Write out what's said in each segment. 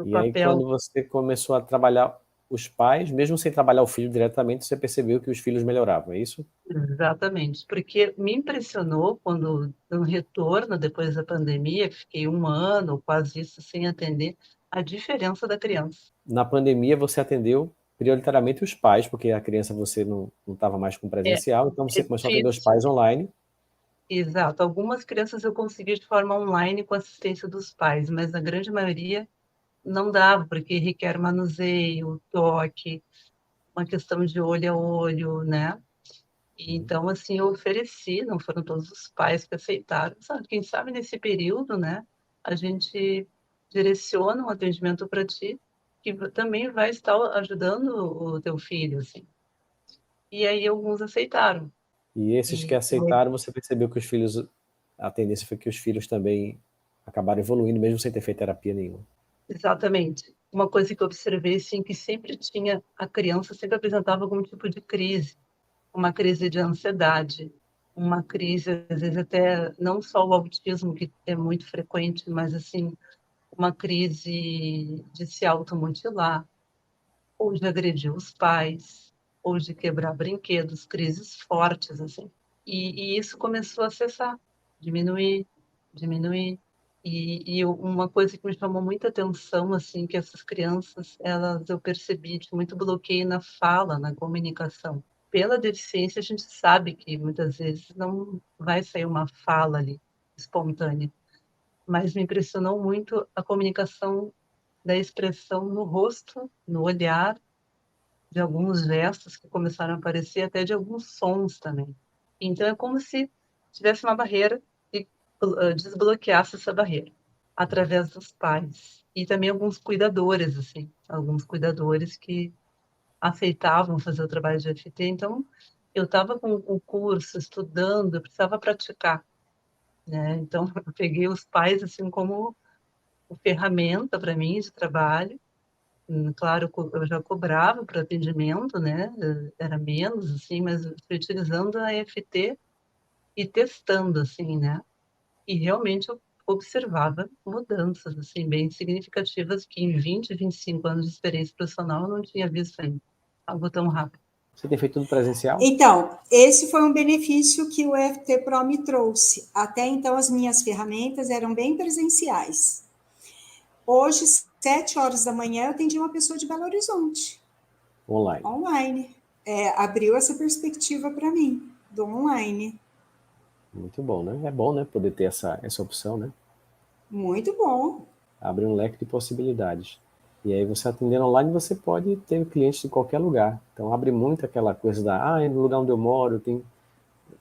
O E aí, quando papel. você começou a trabalhar os pais, mesmo sem trabalhar o filho diretamente, você percebeu que os filhos melhoravam, é isso? Exatamente, porque me impressionou quando, no retorno, depois da pandemia, que fiquei um ano, quase isso, sem atender, a diferença da criança. Na pandemia, você atendeu prioritariamente os pais, porque a criança você não estava mais com É, presencial, então é você começou a atender os difícil. pais online. Exato. Algumas crianças eu consegui de forma online com assistência dos pais, mas a grande maioria não dava, porque requer manuseio, toque, uma questão de olho a olho, né? E então, assim, eu ofereci, não foram todos os pais que aceitaram, sabe? Quem sabe nesse período, né, a gente direciona um atendimento para ti, que também vai estar ajudando o teu filho, assim. E aí alguns aceitaram. E esses que E foi aceitaram, você percebeu que os filhos, a tendência foi que os filhos também acabaram evoluindo, mesmo sem ter feito terapia nenhuma. exatamente uma coisa que eu observei, assim, que sempre tinha, a criança sempre apresentava algum tipo de crise, uma crise de ansiedade, uma crise, às vezes até, não só o autismo, que é muito frequente, mas, assim, uma crise de se automutilar, ou de agredir os pais, ou de quebrar brinquedos, crises fortes, assim. E isso começou a cessar, diminuir, diminuir. Uma coisa que me chamou muita atenção, assim, que essas crianças, elas, eu percebi, tinha muito bloqueio na fala, na comunicação. Pela deficiência, a gente sabe que muitas vezes não vai sair uma fala ali espontânea, mas me impressionou muito a comunicação da expressão no rosto, no olhar, de alguns gestos que começaram a aparecer, até de alguns sons também. Então, é como se tivesse uma barreira e desbloqueasse essa barreira através dos pais. E também alguns cuidadores, assim, alguns cuidadores que aceitavam fazer o trabalho de FT. Então, eu estava com o curso, estudando, eu precisava praticar, né? Então, eu peguei os pais, assim, como ferramenta para mim de trabalho. Claro, eu já cobrava para atendimento, né? Era menos, assim, mas eu fui utilizando a EFT e testando, assim, né? E realmente eu observava mudanças, assim, bem significativas que em 25 anos de experiência profissional eu não tinha visto ainda. Algo tão rápido. Você tem feito tudo presencial? Então, esse foi um benefício que o EFT Pro me trouxe. Até então, as minhas ferramentas eram bem presenciais. Hoje, 7 horas da manhã, eu atendi uma pessoa de Belo Horizonte, Online. online. Abriu essa perspectiva para mim, do online. Muito bom, né? É bom, né? Poder ter essa opção, né? Muito bom. Abre um leque de possibilidades. E aí você atendendo online, você pode ter clientes de qualquer lugar. Então abre muito aquela coisa no lugar onde eu moro tem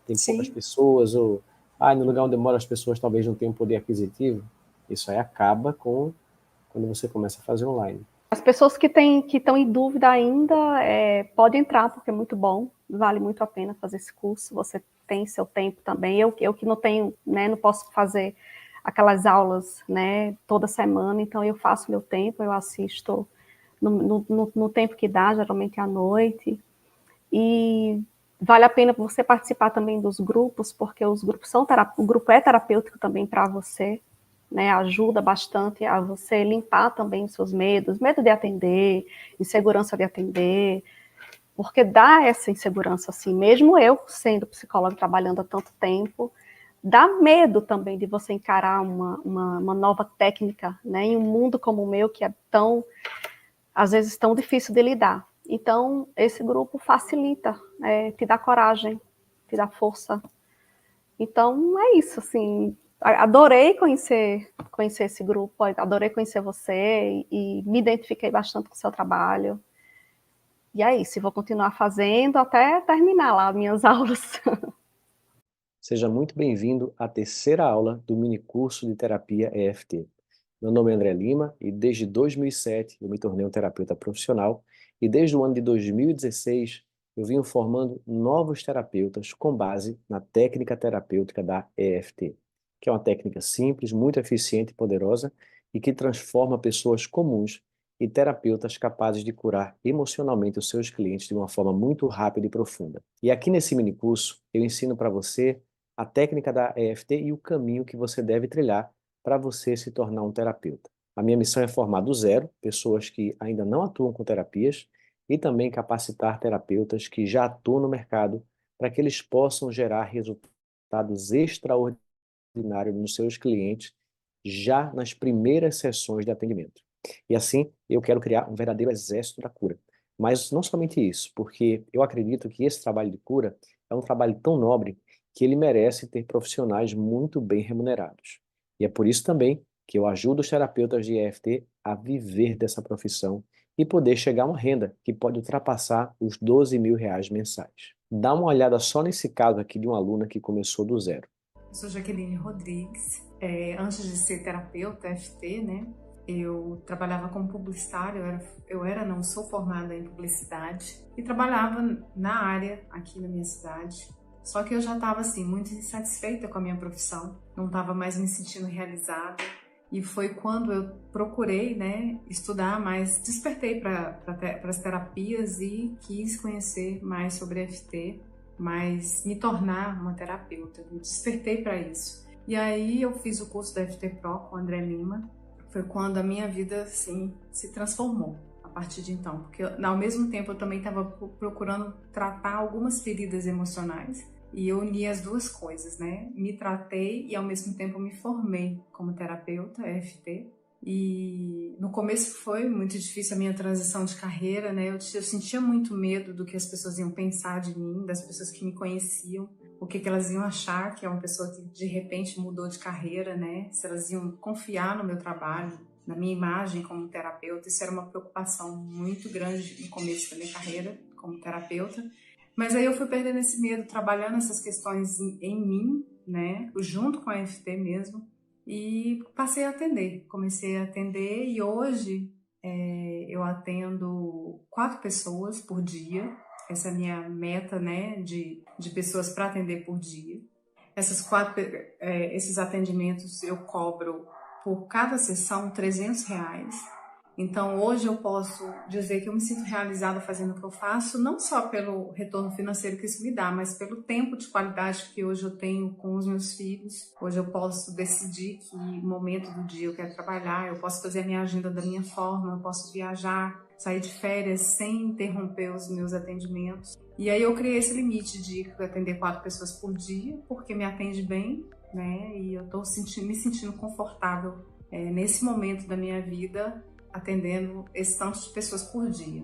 poucas Sim. pessoas, ou no lugar onde eu moro as pessoas talvez não tenham poder aquisitivo. Isso aí acaba quando você começa a fazer online. As pessoas que estão em dúvida ainda, pode entrar, porque é muito bom, vale muito a pena fazer esse curso, você tem seu tempo também. Eu que não tenho, né, não posso fazer aquelas aulas, né, toda semana, então eu faço meu tempo, eu assisto no tempo que dá, geralmente à noite, e vale a pena você participar também dos grupos, porque os grupos o grupo é terapêutico também para você, né, ajuda bastante a você limpar também os seus medos, medo de atender, insegurança de atender, porque dá essa insegurança, assim, mesmo eu sendo psicóloga, trabalhando há tanto tempo, dá medo também de você encarar uma nova técnica, né, em um mundo como o meu, que é tão, às vezes, tão difícil de lidar. Então, esse grupo facilita, te dá coragem, te dá força. Então, é isso, assim, adorei conhecer esse grupo, adorei conhecer você e me identifiquei bastante com o seu trabalho. E é isso, vou continuar fazendo até terminar lá as minhas aulas. Seja muito bem-vindo à terceira aula do minicurso de terapia EFT. Meu nome é André Lima e desde 2007 eu me tornei um terapeuta profissional e desde o ano de 2016 eu venho formando novos terapeutas com base na técnica terapêutica da EFT, que é uma técnica simples, muito eficiente e poderosa e que transforma pessoas comuns em terapeutas capazes de curar emocionalmente os seus clientes de uma forma muito rápida e profunda. E aqui nesse minicurso eu ensino para você a técnica da EFT e o caminho que você deve trilhar para você se tornar um terapeuta. A minha missão é formar do zero pessoas que ainda não atuam com terapias e também capacitar terapeutas que já atuam no mercado para que eles possam gerar resultados extraordinários nos seus clientes já nas primeiras sessões de atendimento. E assim, eu quero criar um verdadeiro exército da cura. Mas não somente isso, porque eu acredito que esse trabalho de cura é um trabalho tão nobre que ele merece ter profissionais muito bem remunerados. E é por isso também que eu ajudo os terapeutas de EFT a viver dessa profissão e poder chegar a uma renda que pode ultrapassar os 12 mil reais mensais. Dá uma olhada só nesse caso aqui de uma aluna que começou do zero. Eu sou Jaqueline Rodrigues. Antes de ser terapeuta EFT, né, eu trabalhava como publicitária, não sou formada em publicidade e trabalhava na área aqui na minha cidade. Só que eu já estava assim muito insatisfeita com a minha profissão, não estava mais me sentindo realizada. E foi quando eu procurei, né, estudar mais, despertei para as terapias e quis conhecer mais sobre EFT, mas me tornar uma terapeuta. Eu despertei para isso. E aí eu fiz o curso da EFT Pro com o André Lima. Foi quando a minha vida assim se transformou a partir de então, porque ao mesmo tempo eu também estava procurando tratar algumas feridas emocionais. E eu uni as duas coisas, né? Me tratei e ao mesmo tempo me formei como terapeuta EFT. E no começo foi muito difícil a minha transição de carreira, né? Eu sentia muito medo do que as pessoas iam pensar de mim, das pessoas que me conheciam, o que elas iam achar que é uma pessoa que de repente mudou de carreira, né? Se elas iam confiar no meu trabalho, na minha imagem como terapeuta. Isso era uma preocupação muito grande no começo da minha carreira como terapeuta. Mas aí eu fui perdendo esse medo, trabalhando essas questões em mim, né, junto com a EFT mesmo, e passei a atender. Comecei a atender e hoje eu atendo 4 pessoas por dia. Essa é a minha meta, né, de pessoas para atender por dia. Esses atendimentos eu cobro por cada sessão R$300. Então, hoje eu posso dizer que eu me sinto realizada fazendo o que eu faço, não só pelo retorno financeiro que isso me dá, mas pelo tempo de qualidade que hoje eu tenho com os meus filhos. Hoje eu posso decidir que momento do dia eu quero trabalhar, eu posso fazer a minha agenda da minha forma, eu posso viajar, sair de férias sem interromper os meus atendimentos. E aí eu criei esse limite de atender 4 pessoas por dia, porque me atende bem, né? E eu estou me sentindo confortável nesse momento da minha vida, atendendo esse tanto de pessoas por dia.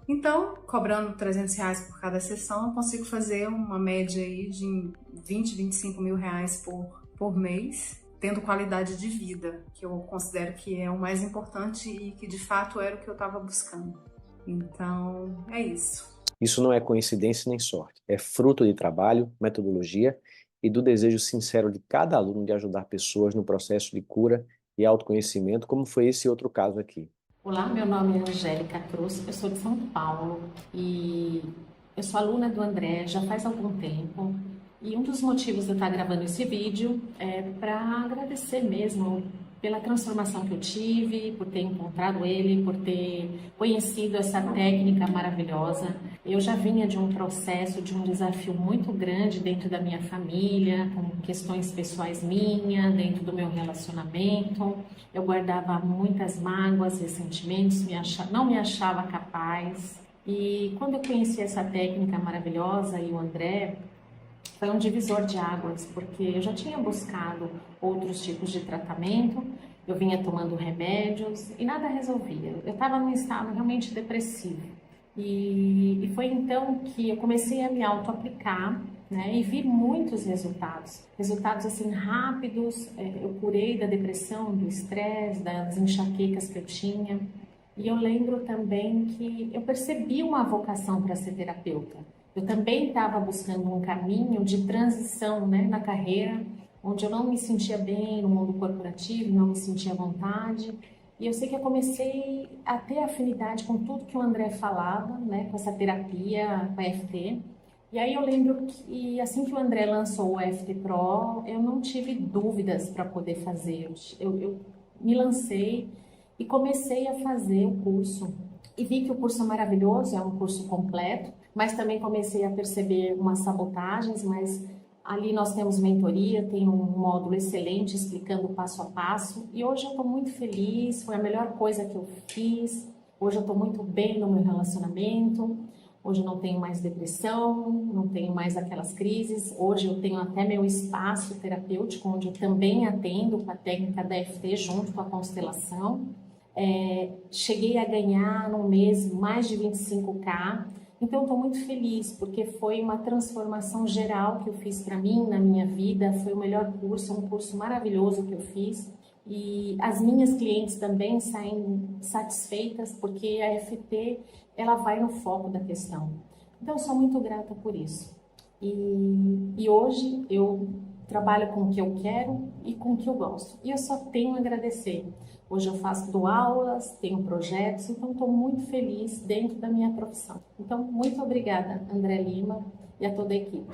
Então, cobrando R$300 por cada sessão, eu consigo fazer uma média aí de 20, 25 mil reais por mês, tendo qualidade de vida, que eu considero que é o mais importante e que de fato era o que eu estava buscando. Então, é isso. Isso não é coincidência nem sorte, é fruto de trabalho, metodologia e do desejo sincero de cada aluno de ajudar pessoas no processo de cura e autoconhecimento, como foi esse outro caso aqui. Olá, meu nome é Angélica Cruz, eu sou de São Paulo e eu sou aluna do André já faz algum tempo. E um dos motivos de eu estar gravando esse vídeo é para agradecer mesmo pela transformação que eu tive, por ter encontrado ele, por ter conhecido essa técnica maravilhosa. Eu já vinha de um processo, de um desafio muito grande dentro da minha família, com questões pessoais minhas, dentro do meu relacionamento. Eu guardava muitas mágoas, ressentimentos, não me achava capaz. E quando eu conheci essa técnica maravilhosa e o André, foi um divisor de águas, porque eu já tinha buscado outros tipos de tratamento, eu vinha tomando remédios e nada resolvia. Eu estava num estado realmente depressivo. E foi então que eu comecei a me auto-aplicar, né, e vi muitos resultados. Resultados assim rápidos, eu curei da depressão, do estresse, das enxaquecas que eu tinha. E eu lembro também que eu percebi uma vocação para ser terapeuta. Eu também estava buscando um caminho de transição, né, na carreira, onde eu não me sentia bem no mundo corporativo, não me sentia à vontade. E eu sei que eu comecei a ter afinidade com tudo que o André falava, né, com essa terapia, com a EFT. E aí eu lembro que assim que o André lançou o EFT Pro, eu não tive dúvidas para poder fazer. Eu me lancei e comecei a fazer o curso. E vi que o curso é maravilhoso, é um curso completo, mas também comecei a perceber umas sabotagens, mas Ali nós temos mentoria, tem um módulo excelente explicando passo a passo. E hoje eu estou muito feliz, foi a melhor coisa que eu fiz. Hoje eu estou muito bem no meu relacionamento. Hoje eu não tenho mais depressão, não tenho mais aquelas crises. Hoje eu tenho até meu espaço terapêutico, onde eu também atendo com a técnica da EFT junto com a constelação. Cheguei a ganhar no mês mais de 25K. Então, estou muito feliz, porque foi uma transformação geral que eu fiz para mim, na minha vida. Foi o melhor curso, um curso maravilhoso que eu fiz. E as minhas clientes também saem satisfeitas, porque a EFT, ela vai no foco da questão. Então, eu sou muito grata por isso. E hoje eu trabalho com o que eu quero e com o que eu gosto. E eu só tenho a agradecer. Hoje eu dou aulas, tenho projetos, então estou muito feliz dentro da minha profissão. Então, muito obrigada, André Lima, e a toda a equipe.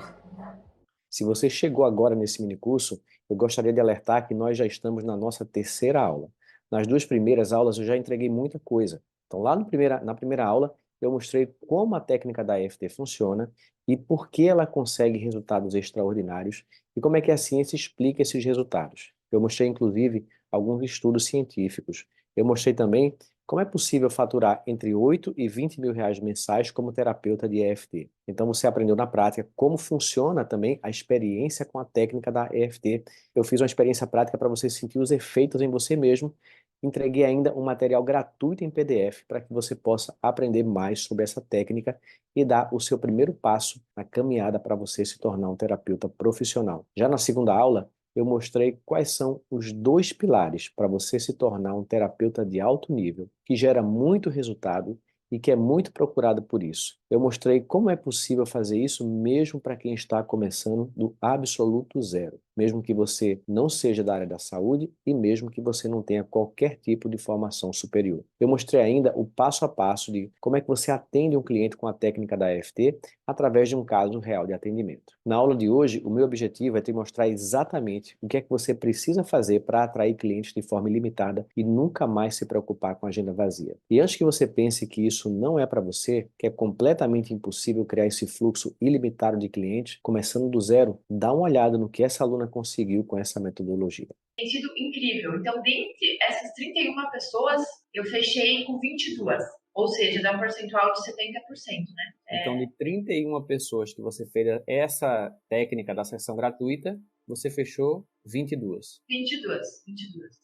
Se você chegou agora nesse minicurso, eu gostaria de alertar que nós já estamos na nossa terceira aula. Nas 2 primeiras aulas eu já entreguei muita coisa. Então, lá na primeira aula, eu mostrei como a técnica da EFT funciona e por que ela consegue resultados extraordinários e como é que a ciência explica esses resultados. Eu mostrei, inclusive, alguns estudos científicos. Eu mostrei também como é possível faturar entre 8 e 20 mil reais mensais como terapeuta de EFT. Então você aprendeu na prática como funciona também a experiência com a técnica da EFT. Eu fiz uma experiência prática para você sentir os efeitos em você mesmo. Entreguei ainda um material gratuito em PDF para que você possa aprender mais sobre essa técnica e dar o seu primeiro passo na caminhada para você se tornar um terapeuta profissional. Já na segunda aula, eu mostrei quais são os 2 pilares para você se tornar um terapeuta de alto nível, que gera muito resultado e que é muito procurado por isso. Eu mostrei como é possível fazer isso mesmo para quem está começando do absoluto zero, mesmo que você não seja da área da saúde e mesmo que você não tenha qualquer tipo de formação superior. Eu mostrei ainda o passo a passo de como é que você atende um cliente com a técnica da EFT através de um caso real de atendimento. Na aula de hoje, o meu objetivo é te mostrar exatamente o que é que você precisa fazer para atrair clientes de forma ilimitada e nunca mais se preocupar com a agenda vazia. E antes que você pense que isso não é para você, que é completamente impossível criar esse fluxo ilimitado de clientes, começando do zero, dá uma olhada no que essa aluna conseguiu com essa metodologia. Tem sido incrível. Então, dentre essas 31 pessoas, eu fechei com 22. Ou seja, dá um percentual de 70%, né? Então, de 31 pessoas que você fez essa técnica da sessão gratuita, você fechou 22. 22,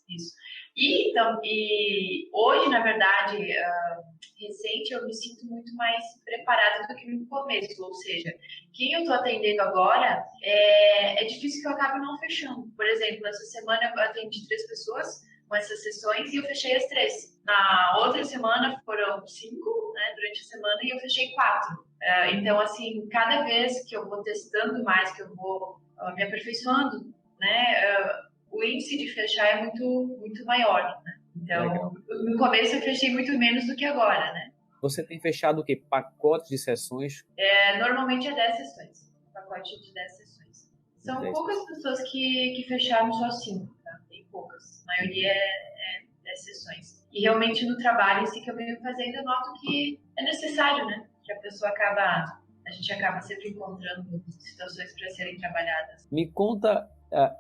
isso. E hoje, na verdade, recente, eu me sinto muito mais preparada do que no começo. Ou seja, quem eu estou atendendo agora, é difícil que eu acabe não fechando. Por exemplo, essa semana eu atendi 3 pessoas com essas sessões e eu fechei as 3. Na outra semana foram 5, né, durante a semana, e eu fechei 4. Então, assim, cada vez que eu vou testando mais, que eu vou me aperfeiçoando, né, o índice de fechar é muito maior, né? Então, legal. No começo eu fechei muito menos do que agora, né? Você tem fechado o quê? Pacotes de sessões? Normalmente é 10 sessões. Pacote de 10 sessões. São 10. Poucas pessoas que fecharam só 5, tá? Tem poucas. A maioria é 10 sessões. E realmente no trabalho em si que eu venho fazendo, eu noto que é necessário, né? Que a pessoa a gente acaba sempre encontrando situações para serem trabalhadas. Me conta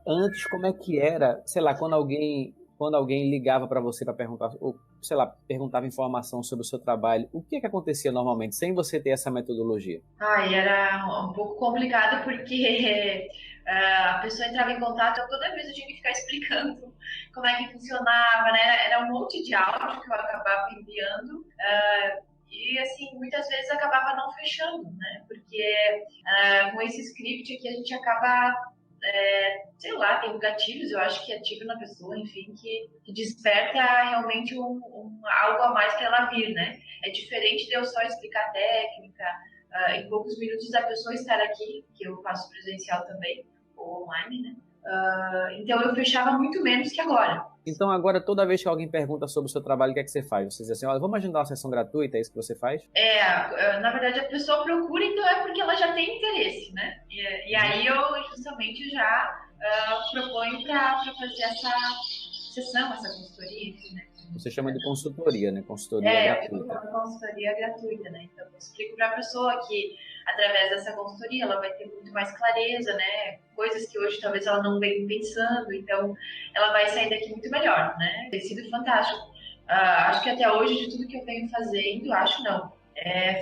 antes como é que era, sei lá, quando alguém ligava para você para perguntar, ou sei lá, perguntava informação sobre o seu trabalho, o que acontecia normalmente, sem você ter essa metodologia? Era um pouco complicado porque a pessoa entrava em contato, toda vez eu tinha que ficar explicando como é que funcionava, né? Era um monte de áudio que eu acabava enviando. E, assim, muitas vezes acabava não fechando, né? Porque com esse script aqui a gente acaba, sei lá, tem gatilhos, eu acho que ativa na pessoa, enfim, que desperta realmente algo a mais para ela vir, né? É diferente de eu só explicar a técnica, em poucos minutos a pessoa estar aqui, que eu faço presencial também, ou online, né? Então eu fechava muito menos que agora. Então agora toda vez que alguém pergunta sobre o seu trabalho, o que é que você faz? Você diz assim, olha, vamos agendar uma sessão gratuita, é isso que você faz? Na verdade a pessoa procura, então é porque ela já tem interesse, né? E aí eu justamente já proponho para fazer essa sessão, essa consultoria, enfim, né? Você chama de consultoria, né? Consultoria gratuita. Consultoria gratuita, né? Então eu explico para a pessoa que através dessa consultoria, ela vai ter muito mais clareza, né? Coisas que hoje talvez ela não venha pensando, então ela vai sair daqui muito melhor, né? Tem sido fantástico. Acho que até hoje, de tudo que eu venho fazendo, acho não,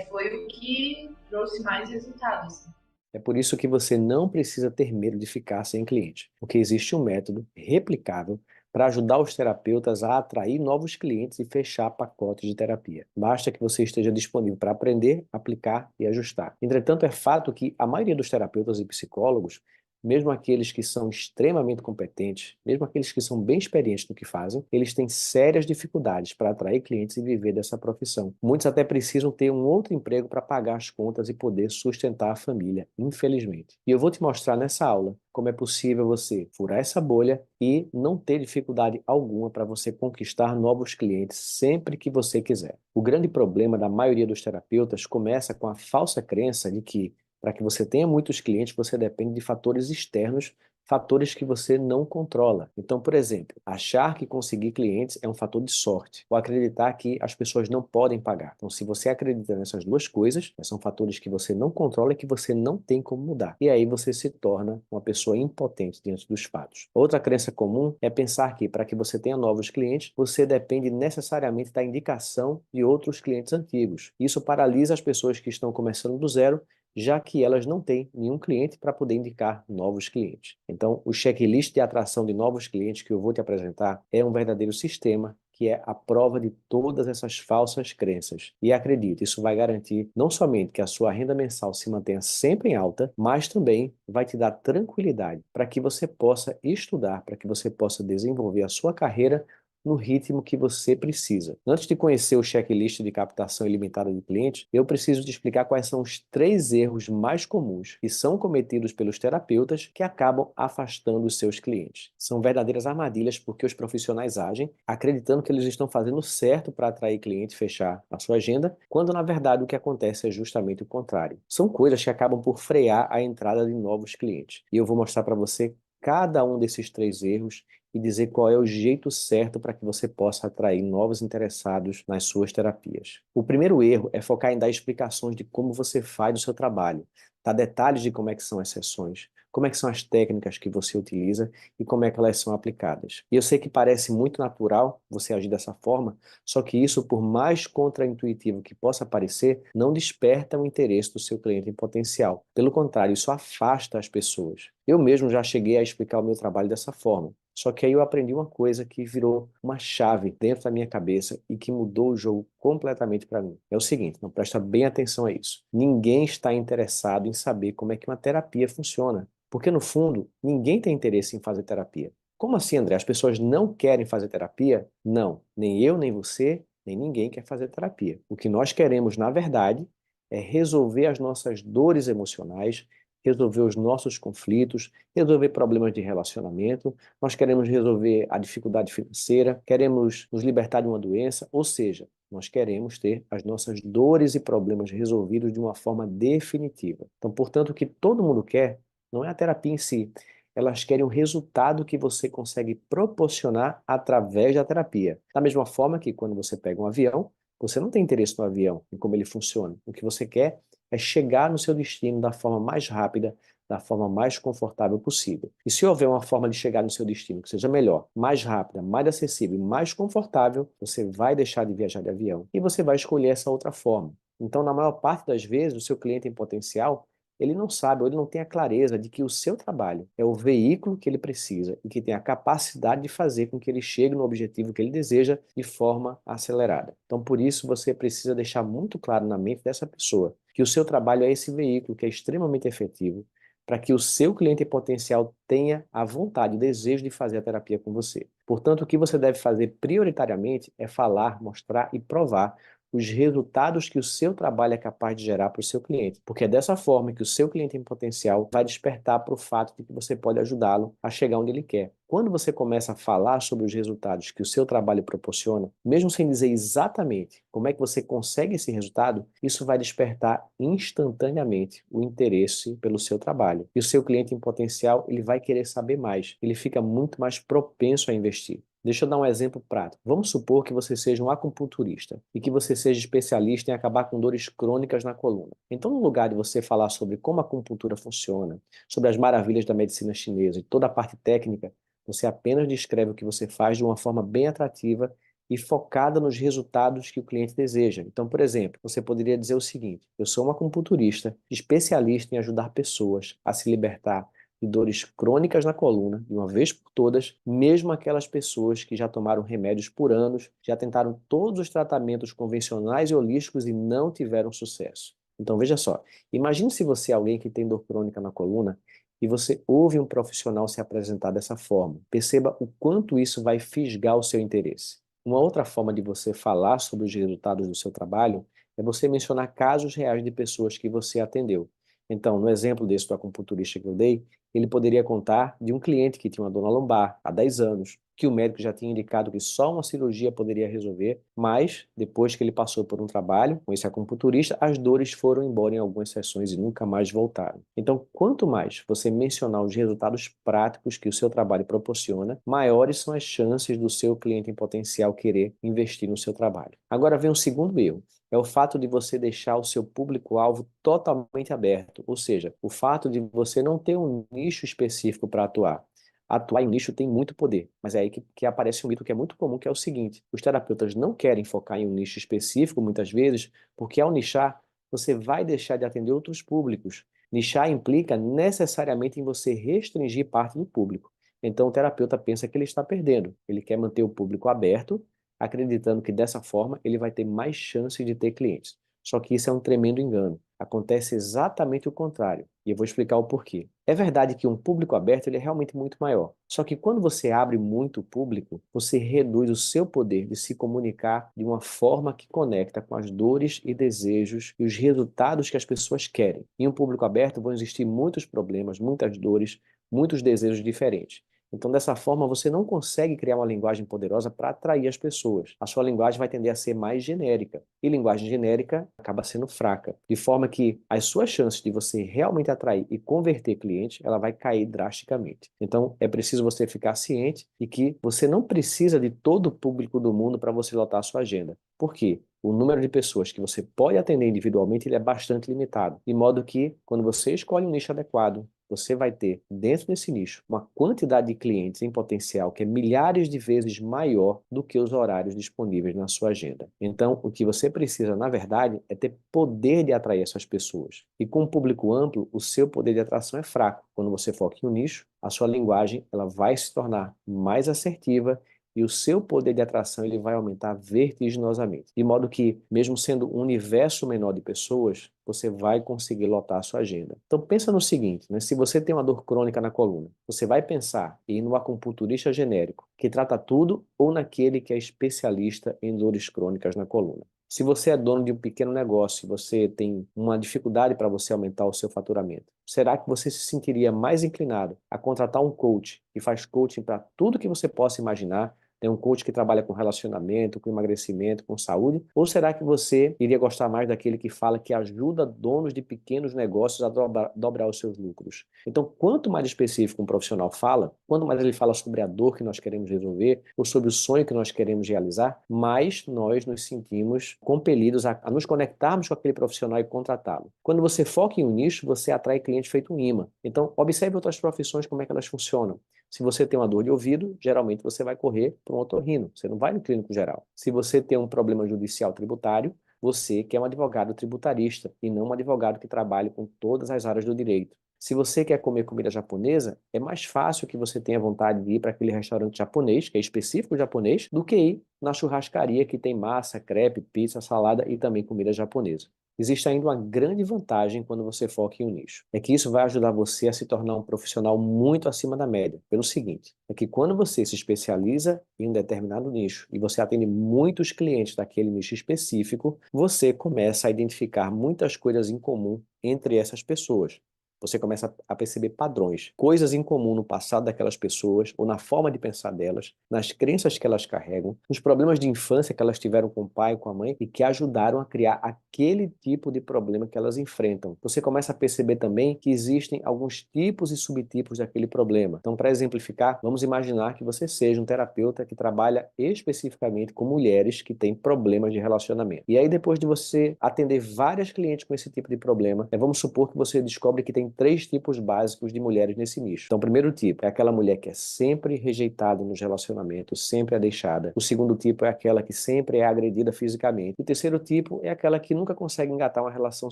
foi o que trouxe mais resultados. É por isso que você não precisa ter medo de ficar sem cliente, porque existe um método replicável para ajudar os terapeutas a atrair novos clientes e fechar pacotes de terapia. Basta que você esteja disponível para aprender, aplicar e ajustar. Entretanto, é fato que a maioria dos terapeutas e psicólogos, mesmo aqueles que são extremamente competentes, mesmo aqueles que são bem experientes no que fazem, eles têm sérias dificuldades para atrair clientes e viver dessa profissão. Muitos até precisam ter um outro emprego para pagar as contas e poder sustentar a família, infelizmente. E eu vou te mostrar nessa aula como é possível você furar essa bolha e não ter dificuldade alguma para você conquistar novos clientes sempre que você quiser. O grande problema da maioria dos terapeutas começa com a falsa crença de que para que você tenha muitos clientes, você depende de fatores externos, fatores que você não controla. Então, por exemplo, achar que conseguir clientes é um fator de sorte, ou acreditar que as pessoas não podem pagar. Então, se você acredita nessas duas coisas, são fatores que você não controla e que você não tem como mudar. E aí você se torna uma pessoa impotente diante dos fatos. Outra crença comum é pensar que, para que você tenha novos clientes, você depende necessariamente da indicação de outros clientes antigos. Isso paralisa as pessoas que estão começando do zero, já que elas não têm nenhum cliente para poder indicar novos clientes. Então, o checklist de atração de novos clientes que eu vou te apresentar é um verdadeiro sistema que é a prova de todas essas falsas crenças. E acredite, isso vai garantir não somente que a sua renda mensal se mantenha sempre em alta, mas também vai te dar tranquilidade para que você possa estudar, para que você possa desenvolver a sua carreira no ritmo que você precisa. Antes de conhecer o checklist de captação ilimitada de clientes, eu preciso te explicar quais são os 3 erros mais comuns que são cometidos pelos terapeutas que acabam afastando os seus clientes. São verdadeiras armadilhas porque os profissionais agem acreditando que eles estão fazendo certo para atrair cliente e fechar a sua agenda, quando na verdade o que acontece é justamente o contrário. São coisas que acabam por frear a entrada de novos clientes. E eu vou mostrar para você cada um desses 3 erros e dizer qual é o jeito certo para que você possa atrair novos interessados nas suas terapias. O primeiro erro é focar em dar explicações de como você faz o seu trabalho, dar detalhes de como é que são as sessões, como é que são as técnicas que você utiliza e como é que elas são aplicadas. E eu sei que parece muito natural você agir dessa forma, só que isso, por mais contraintuitivo que possa parecer, não desperta o interesse do seu cliente em potencial. Pelo contrário, isso afasta as pessoas. Eu mesmo já cheguei a explicar o meu trabalho dessa forma. Só que aí eu aprendi uma coisa que virou uma chave dentro da minha cabeça e que mudou o jogo completamente para mim. É o seguinte, não presta bem atenção a isso. Ninguém está interessado em saber como é que uma terapia funciona. Porque, no fundo, ninguém tem interesse em fazer terapia. Como assim, André? As pessoas não querem fazer terapia? Não. Nem eu, nem você, nem ninguém quer fazer terapia. O que nós queremos, na verdade, é resolver as nossas dores emocionais, resolver os nossos conflitos, resolver problemas de relacionamento, nós queremos resolver a dificuldade financeira, queremos nos libertar de uma doença, ou seja, nós queremos ter as nossas dores e problemas resolvidos de uma forma definitiva. Então, portanto, o que todo mundo quer não é a terapia em si, elas querem o resultado que você consegue proporcionar através da terapia. Da mesma forma que quando você pega um avião, você não tem interesse no avião, em como ele funciona. O que você quer é chegar no seu destino da forma mais rápida, da forma mais confortável possível. E se houver uma forma de chegar no seu destino que seja melhor, mais rápida, mais acessível e mais confortável, você vai deixar de viajar de avião e você vai escolher essa outra forma. Então, na maior parte das vezes, o seu cliente em potencial, ele não sabe ou ele não tem a clareza de que o seu trabalho é o veículo que ele precisa e que tem a capacidade de fazer com que ele chegue no objetivo que ele deseja de forma acelerada. Então, por isso, você precisa deixar muito claro na mente dessa pessoa que o seu trabalho é esse veículo que é extremamente efetivo para que o seu cliente em potencial tenha a vontade, o desejo de fazer a terapia com você. Portanto, o que você deve fazer prioritariamente é falar, mostrar e provar os resultados que o seu trabalho é capaz de gerar para o seu cliente. Porque é dessa forma que o seu cliente em potencial vai despertar para o fato de que você pode ajudá-lo a chegar onde ele quer. quando você começa a falar sobre os resultados que o seu trabalho proporciona, mesmo sem dizer exatamente como é que você consegue esse resultado, isso vai despertar instantaneamente o interesse pelo seu trabalho. E o seu cliente em potencial, ele vai querer saber mais, ele fica muito mais propenso a investir. Deixa eu dar um exemplo prático. Vamos supor que você seja um acupunturista e que você seja especialista em acabar com dores crônicas na coluna. Então, no lugar de você falar sobre como a acupuntura funciona, sobre as maravilhas da medicina chinesa e toda a parte técnica, você apenas descreve o que você faz de uma forma bem atrativa e focada nos resultados que o cliente deseja. Então, por exemplo, você poderia dizer o seguinte: eu sou um acupunturista especialista em ajudar pessoas a se libertar de dores crônicas na coluna, de uma vez por todas, mesmo aquelas pessoas que já tomaram remédios por anos, já tentaram todos os tratamentos convencionais e holísticos e não tiveram sucesso. Então, veja só, imagine se você é alguém que tem dor crônica na coluna e você ouve um profissional se apresentar dessa forma. Perceba o quanto isso vai fisgar o seu interesse. Uma outra forma de você falar sobre os resultados do seu trabalho é você mencionar casos reais de pessoas que você atendeu. Então, no exemplo desse do acupunturista que eu dei, ele poderia contar de um cliente que tinha uma dor na lombar há 10 anos, que o médico já tinha indicado que só uma cirurgia poderia resolver, mas depois que ele passou por um trabalho com esse acupunturista, as dores foram embora em algumas sessões e nunca mais voltaram. Então, quanto mais você mencionar os resultados práticos que o seu trabalho proporciona, maiores são as chances do seu cliente em potencial querer investir no seu trabalho. Agora vem o segundo erro. É o fato de você deixar o seu público-alvo totalmente aberto, ou seja, o fato de você não ter um nicho específico para atuar. Atuar em nicho tem muito poder, mas é aí que aparece um mito que é muito comum, que é o seguinte: os terapeutas não querem focar em um nicho específico, muitas vezes, porque ao nichar, você vai deixar de atender outros públicos. Nichar implica necessariamente em você restringir parte do público. Então, o terapeuta pensa que ele está perdendo. Ele quer manter o público aberto, acreditando que dessa forma ele vai ter mais chance de ter clientes. Só que isso é um tremendo engano. Acontece exatamente o contrário. E eu vou explicar o porquê. É verdade que um público aberto ele é realmente muito maior. Só que quando você abre muito o público, você reduz o seu poder de se comunicar de uma forma que conecta com as dores e desejos e os resultados que as pessoas querem. Em um público aberto vão existir muitos problemas, muitas dores, muitos desejos diferentes. Então, dessa forma, você não consegue criar uma linguagem poderosa para atrair as pessoas. A sua linguagem vai tender a ser mais genérica. E linguagem genérica acaba sendo fraca. De forma que as suas chances de você realmente atrair e converter clientes, ela vai cair drasticamente. Então, é preciso você ficar ciente de que você não precisa de todo o público do mundo para você lotar a sua agenda. Por quê? O número de pessoas que você pode atender individualmente ele é bastante limitado. De modo que, quando você escolhe um nicho adequado, você vai ter, dentro desse nicho, uma quantidade de clientes em potencial que é milhares de vezes maior do que os horários disponíveis na sua agenda. Então, o que você precisa, na verdade, é ter poder de atrair essas pessoas. E com um público amplo, o seu poder de atração é fraco. Quando você foca em um nicho, a sua linguagem ela vai se tornar mais assertiva e o seu poder de atração ele vai aumentar vertiginosamente. De modo que, mesmo sendo um universo menor de pessoas, você vai conseguir lotar a sua agenda. Então pensa no seguinte, né? Se você tem uma dor crônica na coluna, você vai pensar em ir no acupunturista genérico, que trata tudo, ou naquele que é especialista em dores crônicas na coluna. Se você é dono de um pequeno negócio e você tem uma dificuldade para você aumentar o seu faturamento, será que você se sentiria mais inclinado a contratar um coach que faz coaching para tudo que você possa imaginar? Tem um coach que trabalha com relacionamento, com emagrecimento, com saúde? Ou será que você iria gostar mais daquele que fala que ajuda donos de pequenos negócios a dobrar os seus lucros? Então, quanto mais específico um profissional fala, quanto mais ele fala sobre a dor que nós queremos resolver ou sobre o sonho que nós queremos realizar, mais nós nos sentimos compelidos a nos conectarmos com aquele profissional e contratá-lo. Quando você foca em um nicho, você atrai cliente feito um imã. Então, observe outras profissões, como é que elas funcionam. Se você tem uma dor de ouvido, geralmente você vai correr para um otorrino, você não vai no clínico geral. Se você tem um problema judicial tributário, você quer um advogado tributarista e não um advogado que trabalhe com todas as áreas do direito. Se você quer comer comida japonesa, é mais fácil que você tenha vontade de ir para aquele restaurante japonês, que é específico japonês, do que ir na churrascaria que tem massa, crepe, pizza, salada e também comida japonesa. Existe ainda uma grande vantagem quando você foca em um nicho. É que isso vai ajudar você a se tornar um profissional muito acima da média. Pelo seguinte, é que quando você se especializa em um determinado nicho e você atende muitos clientes daquele nicho específico, você começa a identificar muitas coisas em comum entre essas pessoas. Você começa a perceber padrões, coisas em comum no passado daquelas pessoas, ou na forma de pensar delas, nas crenças que elas carregam, nos problemas de infância que elas tiveram com o pai, com a mãe, e que ajudaram a criar aquele tipo de problema que elas enfrentam. Você começa a perceber também que existem alguns tipos e subtipos daquele problema. Então, para exemplificar, vamos imaginar que você seja um terapeuta que trabalha especificamente com mulheres que têm problemas de relacionamento. E aí, depois de você atender várias clientes com esse tipo de problema, vamos supor que você descobre que tem 3 tipos básicos de mulheres nesse nicho. Então, o primeiro tipo é aquela mulher que é sempre rejeitada nos relacionamentos, sempre é deixada. O segundo tipo é aquela que sempre é agredida fisicamente. O terceiro tipo é aquela que nunca consegue engatar uma relação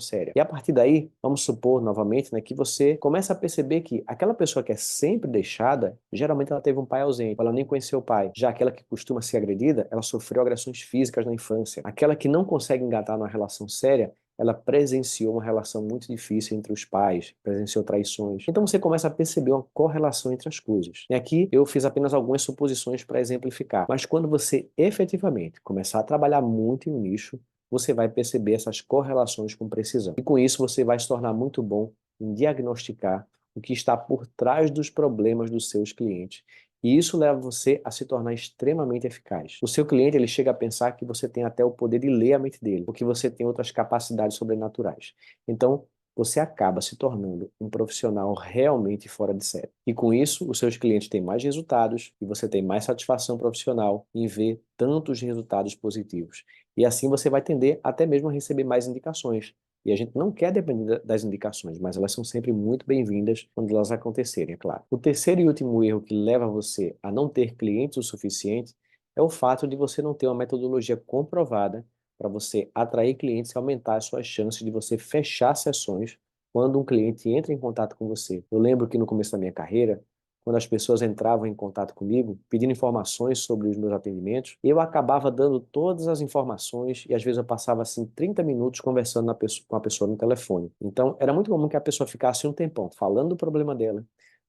séria. E a partir daí, vamos supor novamente, né, que você começa a perceber que aquela pessoa que é sempre deixada, geralmente ela teve um pai ausente, ela nem conheceu o pai. Já aquela que costuma ser agredida, ela sofreu agressões físicas na infância. Aquela que não consegue engatar numa relação séria, ela presenciou uma relação muito difícil entre os pais, presenciou traições. Então você começa a perceber uma correlação entre as coisas. E aqui eu fiz apenas algumas suposições para exemplificar. Mas quando você efetivamente começar a trabalhar muito em um nicho, você vai perceber essas correlações com precisão. E com isso você vai se tornar muito bom em diagnosticar o que está por trás dos problemas dos seus clientes. E isso leva você a se tornar extremamente eficaz. O seu cliente, ele chega a pensar que você tem até o poder de ler a mente dele, porque você tem outras capacidades sobrenaturais. Então, você acaba se tornando um profissional realmente fora de série. E com isso, os seus clientes têm mais resultados e você tem mais satisfação profissional em ver tantos resultados positivos. E assim você vai tender até mesmo a receber mais indicações. E a gente não quer depender das indicações, mas elas são sempre muito bem-vindas quando elas acontecerem, é claro. O terceiro e último erro que leva você a não ter clientes o suficiente é o fato de você não ter uma metodologia comprovada para você atrair clientes e aumentar as suas chances de você fechar sessões quando um cliente entra em contato com você. Eu lembro que no começo da minha carreira, quando as pessoas entravam em contato comigo, pedindo informações sobre os meus atendimentos, eu acabava dando todas as informações e às vezes eu passava assim 30 minutos conversando com a pessoa no telefone. Então, era muito comum que a pessoa ficasse um tempão falando do problema dela,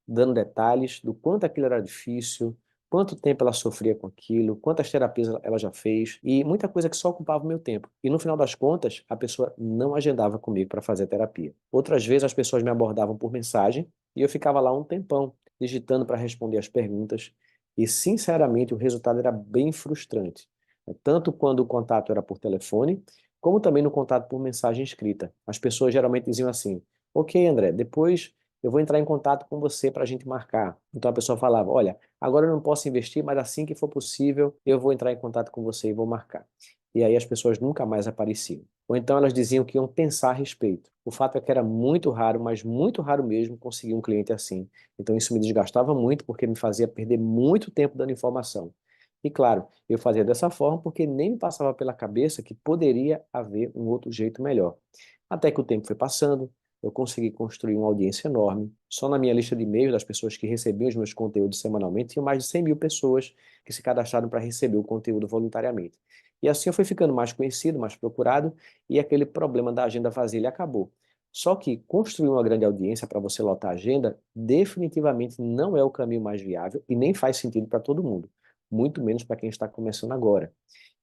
dando detalhes do quanto aquilo era difícil, quanto tempo ela sofria com aquilo, quantas terapias ela já fez, e muita coisa que só ocupava o meu tempo. E no final das contas, a pessoa não agendava comigo para fazer terapia. Outras vezes as pessoas me abordavam por mensagem e eu ficava lá um tempão, digitando para responder as perguntas, e sinceramente o resultado era bem frustrante, tanto quando o contato era por telefone, como também no contato por mensagem escrita. As pessoas geralmente diziam assim: ok, André, depois eu vou entrar em contato com você para a gente marcar. Então a pessoa falava: olha, agora eu não posso investir, mas assim que for possível eu vou entrar em contato com você e vou marcar. E aí as pessoas nunca mais apareciam. Ou então elas diziam que iam pensar a respeito. O fato é que era muito raro, mas muito raro mesmo, conseguir um cliente assim. Então isso me desgastava muito, porque me fazia perder muito tempo dando informação. E claro, eu fazia dessa forma porque nem me passava pela cabeça que poderia haver um outro jeito melhor. Até que o tempo foi passando, eu consegui construir uma audiência enorme. Só na minha lista de e-mails das pessoas que recebiam os meus conteúdos semanalmente, tinha mais de 100 mil pessoas que se cadastraram para receber o conteúdo voluntariamente. E assim eu fui ficando mais conhecido, mais procurado, e aquele problema da agenda vazia ele acabou. Só que construir uma grande audiência para você lotar a agenda definitivamente não é o caminho mais viável e nem faz sentido para todo mundo, muito menos para quem está começando agora.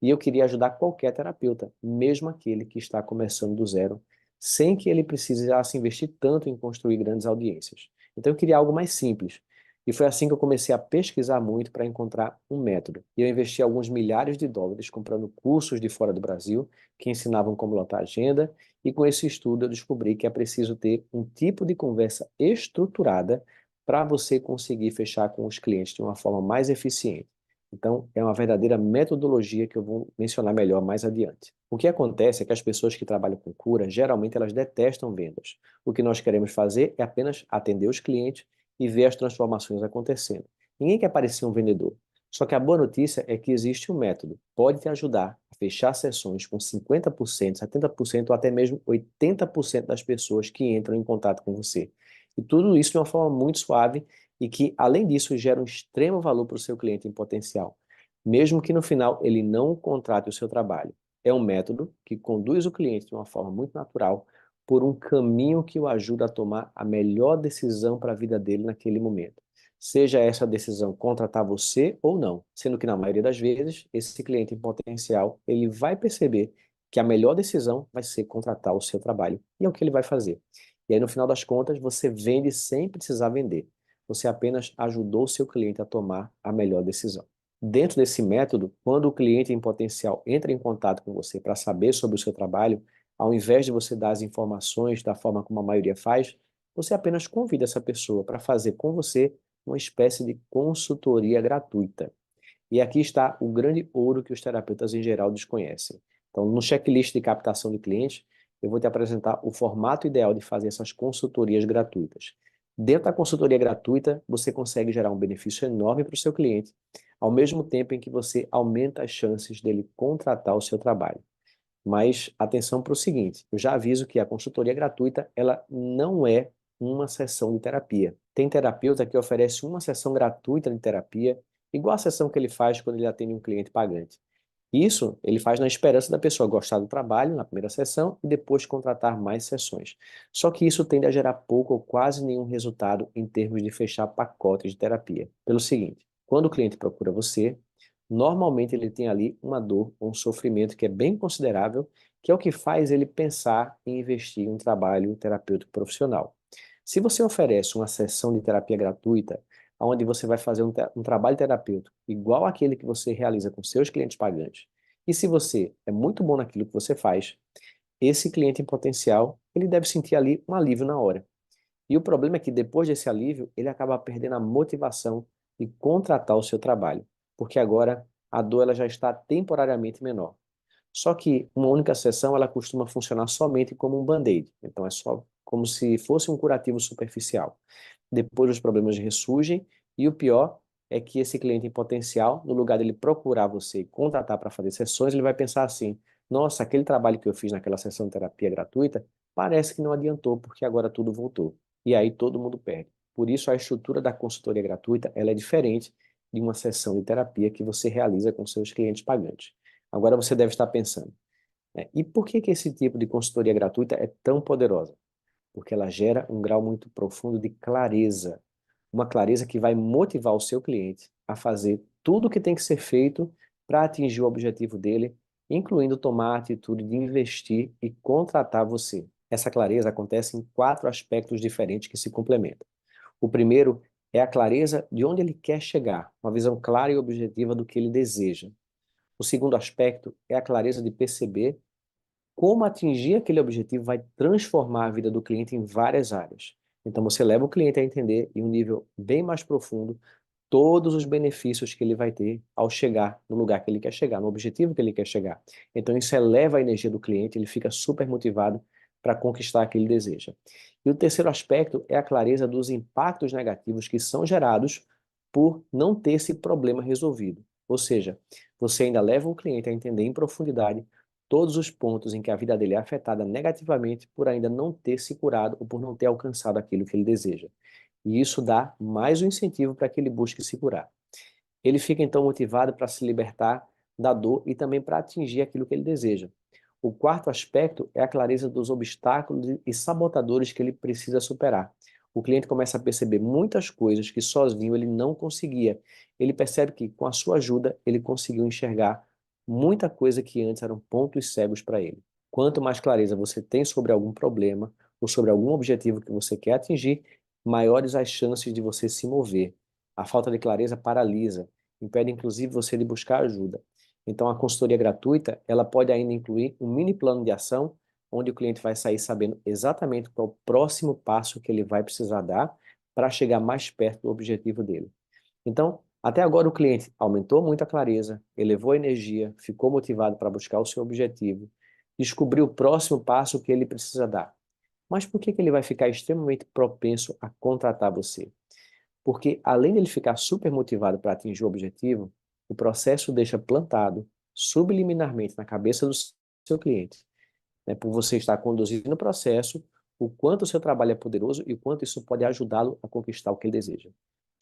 E eu queria ajudar qualquer terapeuta, mesmo aquele que está começando do zero, sem que ele precisasse investir tanto em construir grandes audiências. Então eu queria algo mais simples. E foi assim que eu comecei a pesquisar muito para encontrar um método. E eu investi alguns milhares de dólares comprando cursos de fora do Brasil que ensinavam como lotar a agenda, e com esse estudo eu descobri que é preciso ter um tipo de conversa estruturada para você conseguir fechar com os clientes de uma forma mais eficiente. Então, é uma verdadeira metodologia que eu vou mencionar melhor mais adiante. O que acontece é que as pessoas que trabalham com cura, geralmente elas detestam vendas. O que nós queremos fazer é apenas atender os clientes e ver as transformações acontecendo. Ninguém quer parecer um vendedor. Só que a boa notícia é que existe um método. Pode te ajudar a fechar sessões com 50%, 70% ou até mesmo 80% das pessoas que entram em contato com você. E tudo isso de uma forma muito suave e que, além disso, gera um extremo valor para o seu cliente em potencial, mesmo que no final ele não contrate o seu trabalho. É um método que conduz o cliente de uma forma muito natural por um caminho que o ajuda a tomar a melhor decisão para a vida dele naquele momento. Seja essa decisão contratar você ou não, sendo que na maioria das vezes esse cliente em potencial ele vai perceber que a melhor decisão vai ser contratar o seu trabalho, e é o que ele vai fazer. E aí, no final das contas, você vende sem precisar vender. Você apenas ajudou o seu cliente a tomar a melhor decisão. Dentro desse método, quando o cliente em potencial entra em contato com você para saber sobre o seu trabalho, ao invés de você dar as informações da forma como a maioria faz, você apenas convida essa pessoa para fazer com você uma espécie de consultoria gratuita. E aqui está o grande ouro que os terapeutas em geral desconhecem. Então, no checklist de captação de clientes, eu vou te apresentar o formato ideal de fazer essas consultorias gratuitas. Dentro da consultoria gratuita, você consegue gerar um benefício enorme para o seu cliente, ao mesmo tempo em que você aumenta as chances dele contratar o seu trabalho. Mas atenção para o seguinte, eu já aviso que a consultoria gratuita, ela não é uma sessão de terapia. Tem terapeuta que oferece uma sessão gratuita de terapia, igual a sessão que ele faz quando ele atende um cliente pagante. Isso ele faz na esperança da pessoa gostar do trabalho na primeira sessão e depois contratar mais sessões. Só que isso tende a gerar pouco ou quase nenhum resultado em termos de fechar pacotes de terapia. Pelo seguinte, quando o cliente procura você, normalmente ele tem ali uma dor ou um sofrimento que é bem considerável, que é o que faz ele pensar em investir em um trabalho terapêutico profissional. Se você oferece uma sessão de terapia gratuita, onde você vai fazer um trabalho terapêutico igual aquele que você realiza com seus clientes pagantes, e se você é muito bom naquilo que você faz, esse cliente em potencial, ele deve sentir ali um alívio na hora. E o problema é que depois desse alívio, ele acaba perdendo a motivação de contratar o seu trabalho, porque agora a dor ela já está temporariamente menor. Só que uma única sessão ela costuma funcionar somente como um band-aid, então é só como se fosse um curativo superficial. Depois os problemas ressurgem e o pior é que esse cliente em potencial, no lugar dele procurar você e contratar para fazer sessões, ele vai pensar assim: nossa, aquele trabalho que eu fiz naquela sessão de terapia gratuita parece que não adiantou porque agora tudo voltou. E aí todo mundo perde. Por isso a estrutura da consultoria gratuita ela é diferente de uma sessão de terapia que você realiza com seus clientes pagantes. Agora você deve estar pensando, e por que esse tipo de consultoria gratuita é tão poderosa? Porque ela gera um grau muito profundo de clareza, uma clareza que vai motivar o seu cliente a fazer tudo o que tem que ser feito para atingir o objetivo dele, incluindo tomar a atitude de investir e contratar você. Essa clareza acontece em 4 aspectos diferentes que se complementam. O primeiro é a clareza de onde ele quer chegar, uma visão clara e objetiva do que ele deseja. O segundo aspecto é a clareza de perceber como atingir aquele objetivo vai transformar a vida do cliente em várias áreas. Então você leva o cliente a entender em um nível bem mais profundo todos os benefícios que ele vai ter ao chegar no lugar que ele quer chegar, no objetivo que ele quer chegar. Então isso eleva a energia do cliente, ele fica super motivado para conquistar o que ele deseja. E o terceiro aspecto é a clareza dos impactos negativos que são gerados por não ter esse problema resolvido. Ou seja, você ainda leva o cliente a entender em profundidade todos os pontos em que a vida dele é afetada negativamente por ainda não ter se curado ou por não ter alcançado aquilo que ele deseja. E isso dá mais um incentivo para que ele busque se curar. Ele fica então motivado para se libertar da dor e também para atingir aquilo que ele deseja. O quarto aspecto é a clareza dos obstáculos e sabotadores que ele precisa superar. O cliente começa a perceber muitas coisas que sozinho ele não conseguia. Ele percebe que com a sua ajuda ele conseguiu enxergar muita coisa que antes eram pontos cegos para ele. Quanto mais clareza você tem sobre algum problema ou sobre algum objetivo que você quer atingir, maiores as chances de você se mover. A falta de clareza paralisa, impede inclusive você de buscar ajuda. Então a consultoria gratuita, ela pode ainda incluir um mini plano de ação, onde o cliente vai sair sabendo exatamente qual é o próximo passo que ele vai precisar dar para chegar mais perto do objetivo dele. Então, até agora o cliente aumentou muito a clareza, elevou a energia, ficou motivado para buscar o seu objetivo, descobriu o próximo passo que ele precisa dar. Mas por que ele vai ficar extremamente propenso a contratar você? Porque além de ele ficar super motivado para atingir o objetivo, o processo deixa plantado subliminarmente na cabeça do seu cliente, né, por você estar conduzindo o processo, o quanto o seu trabalho é poderoso e o quanto isso pode ajudá-lo a conquistar o que ele deseja.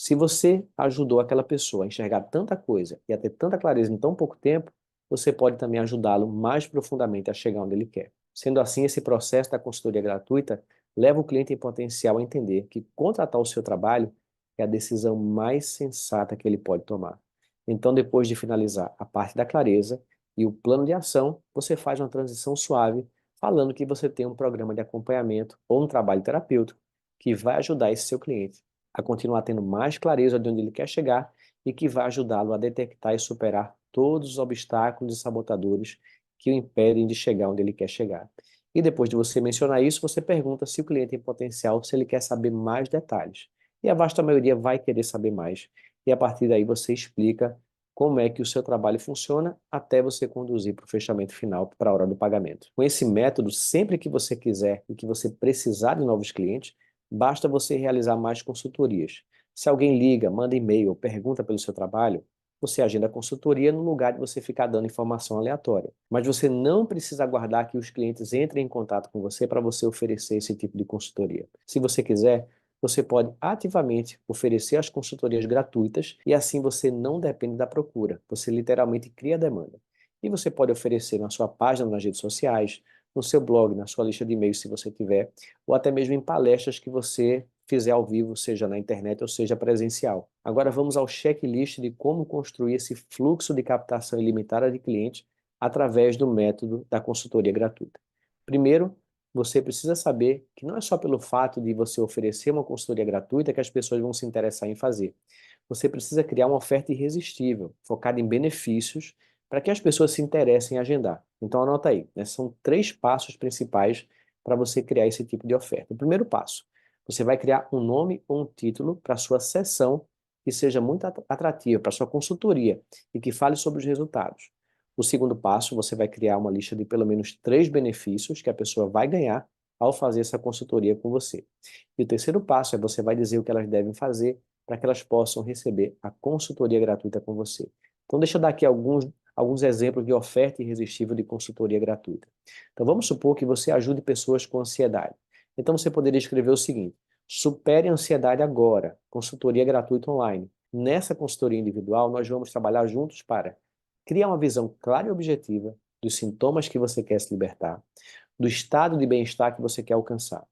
Se você ajudou aquela pessoa a enxergar tanta coisa e a ter tanta clareza em tão pouco tempo, você pode também ajudá-lo mais profundamente a chegar onde ele quer. Sendo assim, esse processo da consultoria gratuita leva o cliente em potencial a entender que contratar o seu trabalho é a decisão mais sensata que ele pode tomar. Então, depois de finalizar a parte da clareza e o plano de ação, você faz uma transição suave, falando que você tem um programa de acompanhamento ou um trabalho terapêutico que vai ajudar esse seu cliente a continuar tendo mais clareza de onde ele quer chegar e que vai ajudá-lo a detectar e superar todos os obstáculos e sabotadores que o impedem de chegar onde ele quer chegar. E depois de você mencionar isso, você pergunta se o cliente tem potencial, se ele quer saber mais detalhes. E a vasta maioria vai querer saber mais. E a partir daí você explica como é que o seu trabalho funciona até você conduzir para o fechamento final, para a hora do pagamento. Com esse método, sempre que você quiser e que você precisar de novos clientes, basta você realizar mais consultorias. Se alguém liga, manda e-mail ou pergunta pelo seu trabalho, você agenda a consultoria no lugar de você ficar dando informação aleatória. Mas você não precisa aguardar que os clientes entrem em contato com você para você oferecer esse tipo de consultoria. Se você quiser, você pode ativamente oferecer as consultorias gratuitas e assim você não depende da procura. Você literalmente cria a demanda. E você pode oferecer na sua página nas redes sociais, no seu blog, na sua lista de e-mails, se você tiver, ou até mesmo em palestras que você fizer ao vivo, seja na internet ou seja presencial. Agora vamos ao checklist de como construir esse fluxo de captação ilimitada de clientes através do método da consultoria gratuita. Primeiro, você precisa saber que não é só pelo fato de você oferecer uma consultoria gratuita que as pessoas vão se interessar em fazer. Você precisa criar uma oferta irresistível, focada em benefícios, para que as pessoas se interessem em agendar. Então anota aí, né? São 3 passos principais para você criar esse tipo de oferta. O primeiro passo, você vai criar um nome ou um título para a sua sessão que seja muito atrativa, para a sua consultoria e que fale sobre os resultados. O segundo passo, você vai criar uma lista de pelo menos 3 benefícios que a pessoa vai ganhar ao fazer essa consultoria com você. E o terceiro passo é você vai dizer o que elas devem fazer para que elas possam receber a consultoria gratuita com você. Então, deixa eu dar aqui alguns exemplos de oferta irresistível de consultoria gratuita. Então, vamos supor que você ajude pessoas com ansiedade. Então, você poderia escrever o seguinte: supere a ansiedade agora, consultoria gratuita online. Nessa consultoria individual, nós vamos trabalhar juntos para criar uma visão clara e objetiva dos sintomas que você quer se libertar, do estado de bem-estar que você quer alcançar.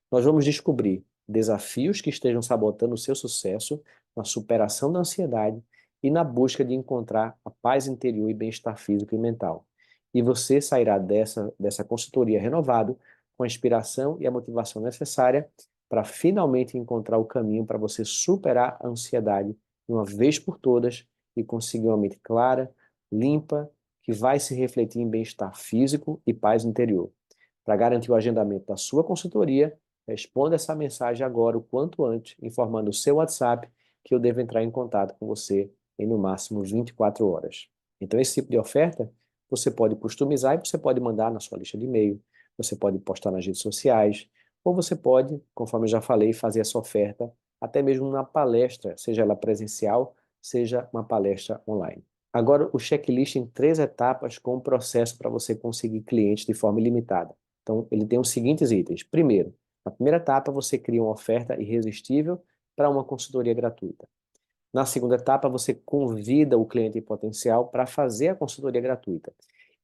Nós vamos descobrir desafios que estejam sabotando o seu sucesso na superação da ansiedade e na busca de encontrar a paz interior e bem-estar físico e mental. E você sairá dessa consultoria renovado com a inspiração e a motivação necessária para finalmente encontrar o caminho para você superar a ansiedade de uma vez por todas e conseguir uma mente clara, limpa, que vai se refletir em bem-estar físico e paz interior. Para garantir o agendamento da sua consultoria, responda essa mensagem agora o quanto antes, informando o seu WhatsApp que eu devo entrar em contato com você em no máximo 24 horas. Então, esse tipo de oferta você pode customizar e você pode mandar na sua lista de e-mail, você pode postar nas redes sociais, ou você pode, conforme eu já falei, fazer essa oferta até mesmo na palestra, seja ela presencial, seja uma palestra online. Agora, o checklist em 3 etapas com o processo para você conseguir clientes de forma ilimitada. Então, ele tem os seguintes itens. Primeiro, na primeira etapa, você cria uma oferta irresistível para uma consultoria gratuita. Na segunda etapa, você convida o cliente em potencial para fazer a consultoria gratuita.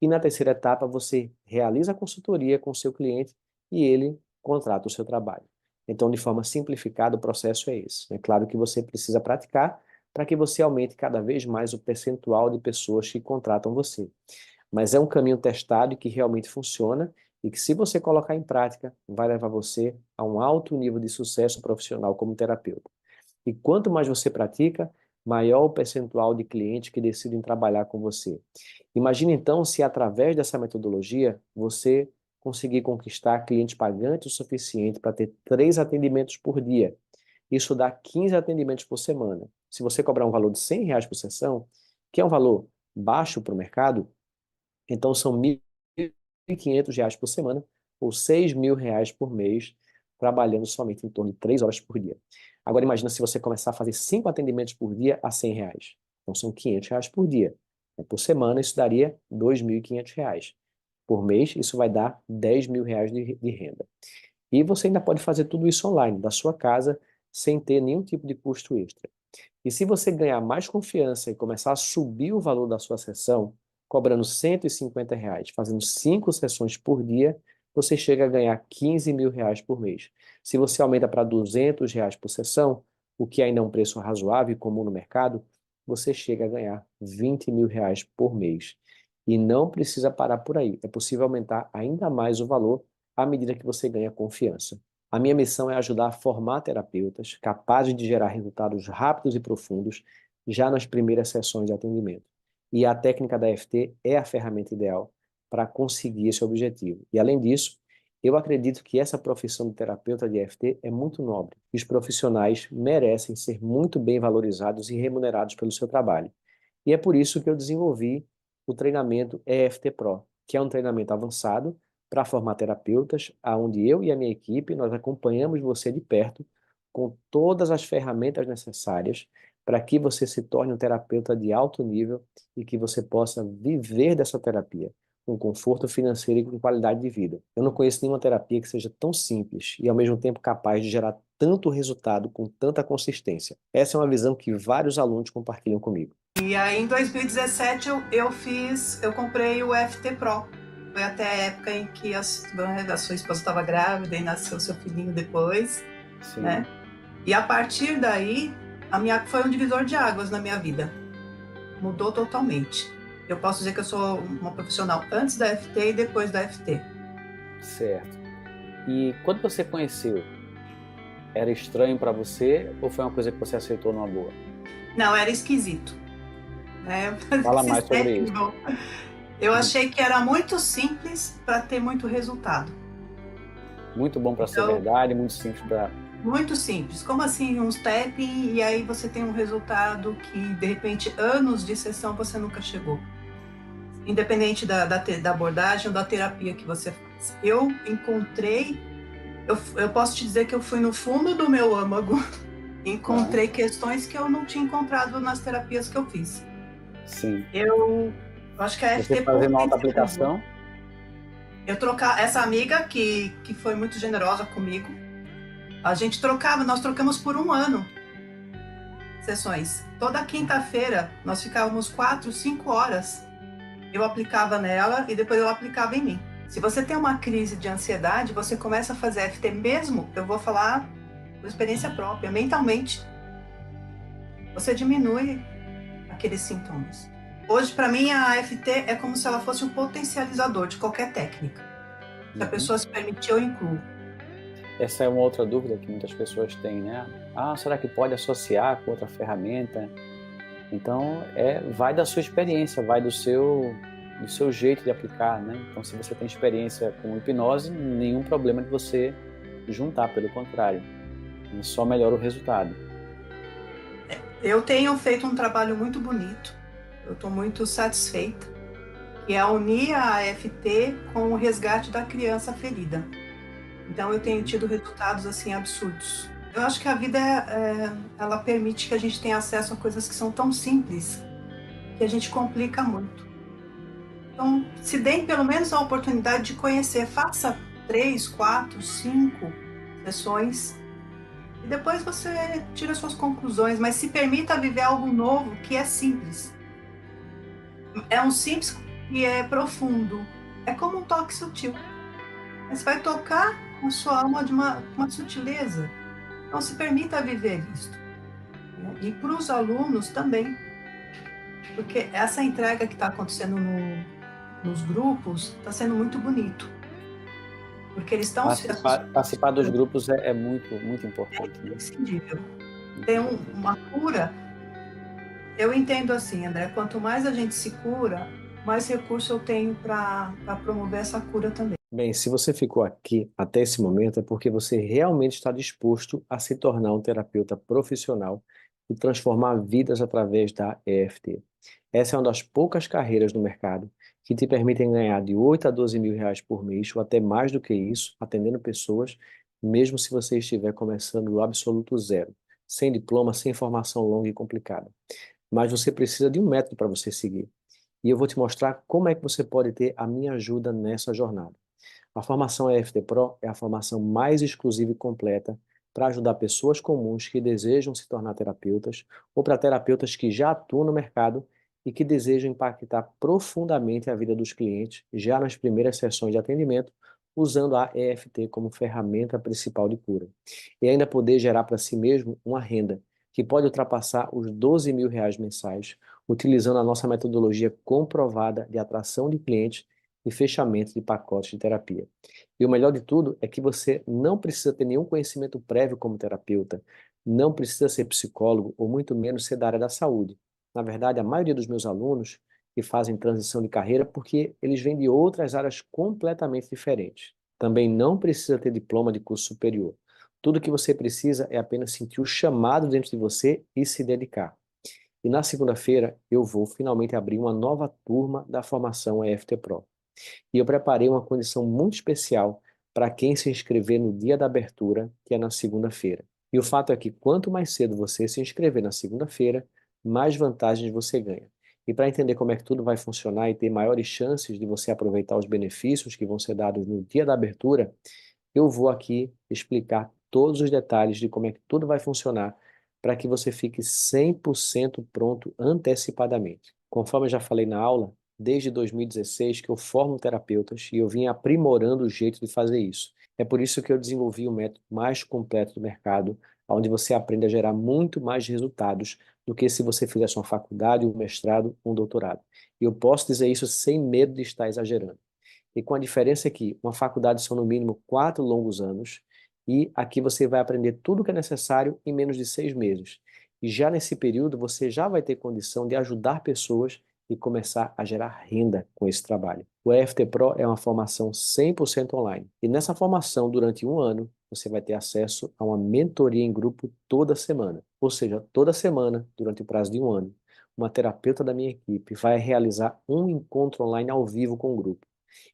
E na terceira etapa, você realiza a consultoria com o seu cliente e ele contrata o seu trabalho. Então, de forma simplificada, o processo é esse. É claro que você precisa praticar para que você aumente cada vez mais o percentual de pessoas que contratam você. Mas é um caminho testado e que realmente funciona e que, se você colocar em prática, vai levar você a um alto nível de sucesso profissional como terapeuta. E quanto mais você pratica, maior o percentual de clientes que decidem trabalhar com você. Imagine então se através dessa metodologia você conseguir conquistar clientes pagantes o suficiente para ter 3 atendimentos por dia. Isso dá 15 atendimentos por semana. Se você cobrar um valor de R$100 por sessão, que é um valor baixo para o mercado, então são R$1.500 por semana ou R$6.000 por mês, trabalhando somente em torno de 3 horas por dia. Agora imagina se você começar a fazer 5 atendimentos por dia a R$100. Então são R$500 por dia. Por semana isso daria R$2.500. Por mês isso vai dar R$10.000 de renda. E você ainda pode fazer tudo isso online, da sua casa, sem ter nenhum tipo de custo extra. E se você ganhar mais confiança e começar a subir o valor da sua sessão, cobrando R$150, fazendo 5 sessões por dia, você chega a ganhar R$15.000 por mês. Se você aumenta para R$200 por sessão, o que ainda é um preço razoável e comum no mercado, você chega a ganhar R$20.000 por mês. E não precisa parar por aí. É possível aumentar ainda mais o valor à medida que você ganha confiança. A minha missão é ajudar a formar terapeutas capazes de gerar resultados rápidos e profundos já nas primeiras sessões de atendimento. E a técnica da EFT é a ferramenta ideal para conseguir esse objetivo. E além disso, eu acredito que essa profissão de terapeuta de EFT é muito nobre. E os profissionais merecem ser muito bem valorizados e remunerados pelo seu trabalho. E é por isso que eu desenvolvi o treinamento EFT Pro, que é um treinamento avançado para formar terapeutas, onde eu e a minha equipe, nós acompanhamos você de perto com todas as ferramentas necessárias para que você se torne um terapeuta de alto nível e que você possa viver dessa terapia com conforto financeiro e com qualidade de vida. Eu não conheço nenhuma terapia que seja tão simples e ao mesmo tempo capaz de gerar tanto resultado com tanta consistência. Essa é uma visão que vários alunos compartilham comigo. E aí em 2017 eu comprei o FT Pro. Foi até a época em que a sua esposa estava grávida e nasceu seu filhinho depois. Sim. Né? E a partir daí, foi um divisor de águas na minha vida. Mudou totalmente. Eu posso dizer que eu sou uma profissional antes da FT e depois da FT. Certo. E quando você conheceu, era estranho para você ou foi uma coisa que você aceitou numa boa? Não, era esquisito. Né? Fala mais sobre isso. Eu achei que era muito simples para ter muito resultado. Muito bom para ser verdade, muito simples para... Muito simples. Como assim, um tapping e aí você tem um resultado que, de repente, anos de sessão você nunca chegou. Independente da abordagem ou da terapia que você faz. Eu encontrei... Eu posso te dizer que eu fui no fundo do meu âmago e encontrei questões que eu não tinha encontrado nas terapias que eu fiz. Sim. Eu acho que a FT... Você fazendo uma auto-aplicação? Essa amiga que foi muito generosa comigo, nós trocamos por 1 ano sessões. Toda quinta-feira nós ficávamos 4, 5 horas. Eu aplicava nela e depois eu aplicava em mim. Se você tem uma crise de ansiedade, você começa a fazer FT mesmo, eu vou falar por experiência própria, mentalmente. Você diminui aqueles sintomas. Hoje, para mim, a FT é como se ela fosse um potencializador de qualquer técnica. Se a pessoa se permitir, eu incluo. Essa é uma outra dúvida que muitas pessoas têm, né? Será que pode associar com outra ferramenta? Então, vai da sua experiência, vai do seu jeito de aplicar, né? Então, se você tem experiência com hipnose, nenhum problema de você juntar, pelo contrário. Só melhora o resultado. Eu tenho feito um trabalho muito bonito, eu estou muito satisfeita, que é unir a AFT com o resgate da criança ferida. Então eu tenho tido resultados assim absurdos. Eu acho que a vida ela permite que a gente tenha acesso a coisas que são tão simples que a gente complica muito. Então se deem pelo menos a oportunidade de conhecer, faça 3, 4, 5 sessões e depois você tira suas conclusões, mas se permita viver algo novo que é simples. É um simples e é profundo. É como um toque sutil. Mas vai tocar a sua alma de uma sutileza. Então se permita viver isso. E para os alunos também. Porque essa entrega que está acontecendo nos grupos está sendo muito bonito. Porque eles estão... Participar dos grupos é muito, muito importante. É imprescindível. Tem uma cura. Eu entendo assim, André, quanto mais a gente se cura, mais recurso eu tenho para promover essa cura também. Bem, se você ficou aqui até esse momento é porque você realmente está disposto a se tornar um terapeuta profissional e transformar vidas através da EFT. Essa é uma das poucas carreiras no mercado que te permitem ganhar de 8 a 12 mil reais por mês, ou até mais do que isso, atendendo pessoas, mesmo se você estiver começando do absoluto zero, sem diploma, sem formação longa e complicada. Mas você precisa de um método para você seguir. E eu vou te mostrar como é que você pode ter a minha ajuda nessa jornada. A formação EFT Pro é a formação mais exclusiva e completa para ajudar pessoas comuns que desejam se tornar terapeutas ou para terapeutas que já atuam no mercado e que desejam impactar profundamente a vida dos clientes já nas primeiras sessões de atendimento, usando a EFT como ferramenta principal de cura. E ainda poder gerar para si mesmo uma renda que pode ultrapassar os 12 mil reais mensais, utilizando a nossa metodologia comprovada de atração de clientes e fechamento de pacotes de terapia. E o melhor de tudo é que você não precisa ter nenhum conhecimento prévio como terapeuta, não precisa ser psicólogo ou muito menos ser da área da saúde. Na verdade, a maioria dos meus alunos que fazem transição de carreira porque eles vêm de outras áreas completamente diferentes. Também não precisa ter diploma de curso superior. Tudo que você precisa é apenas sentir o chamado dentro de você e se dedicar. E na segunda-feira eu vou finalmente abrir uma nova turma da formação EFT Pro. E eu preparei uma condição muito especial para quem se inscrever no dia da abertura, que é na segunda-feira. E o fato é que quanto mais cedo você se inscrever na segunda-feira, mais vantagens você ganha. E para entender como é que tudo vai funcionar e ter maiores chances de você aproveitar os benefícios que vão ser dados no dia da abertura, eu vou aqui explicar todos os detalhes de como é que tudo vai funcionar para que você fique 100% pronto antecipadamente. Conforme eu já falei na aula, desde 2016 que eu formo terapeutas e eu vim aprimorando o jeito de fazer isso. É por isso que eu desenvolvi o método mais completo do mercado, onde você aprende a gerar muito mais resultados do que se você fizesse uma faculdade, um mestrado, um doutorado. E eu posso dizer isso sem medo de estar exagerando. E com a diferença que uma faculdade são no mínimo 4 longos anos, e aqui você vai aprender tudo o que é necessário em menos de 6 meses. E já nesse período você já vai ter condição de ajudar pessoas e começar a gerar renda com esse trabalho. O EFT Pro é uma formação 100% online. E nessa formação, durante um ano, você vai ter acesso a uma mentoria em grupo toda semana. Ou seja, toda semana, durante o prazo de um ano, uma terapeuta da minha equipe vai realizar um encontro online ao vivo com o grupo.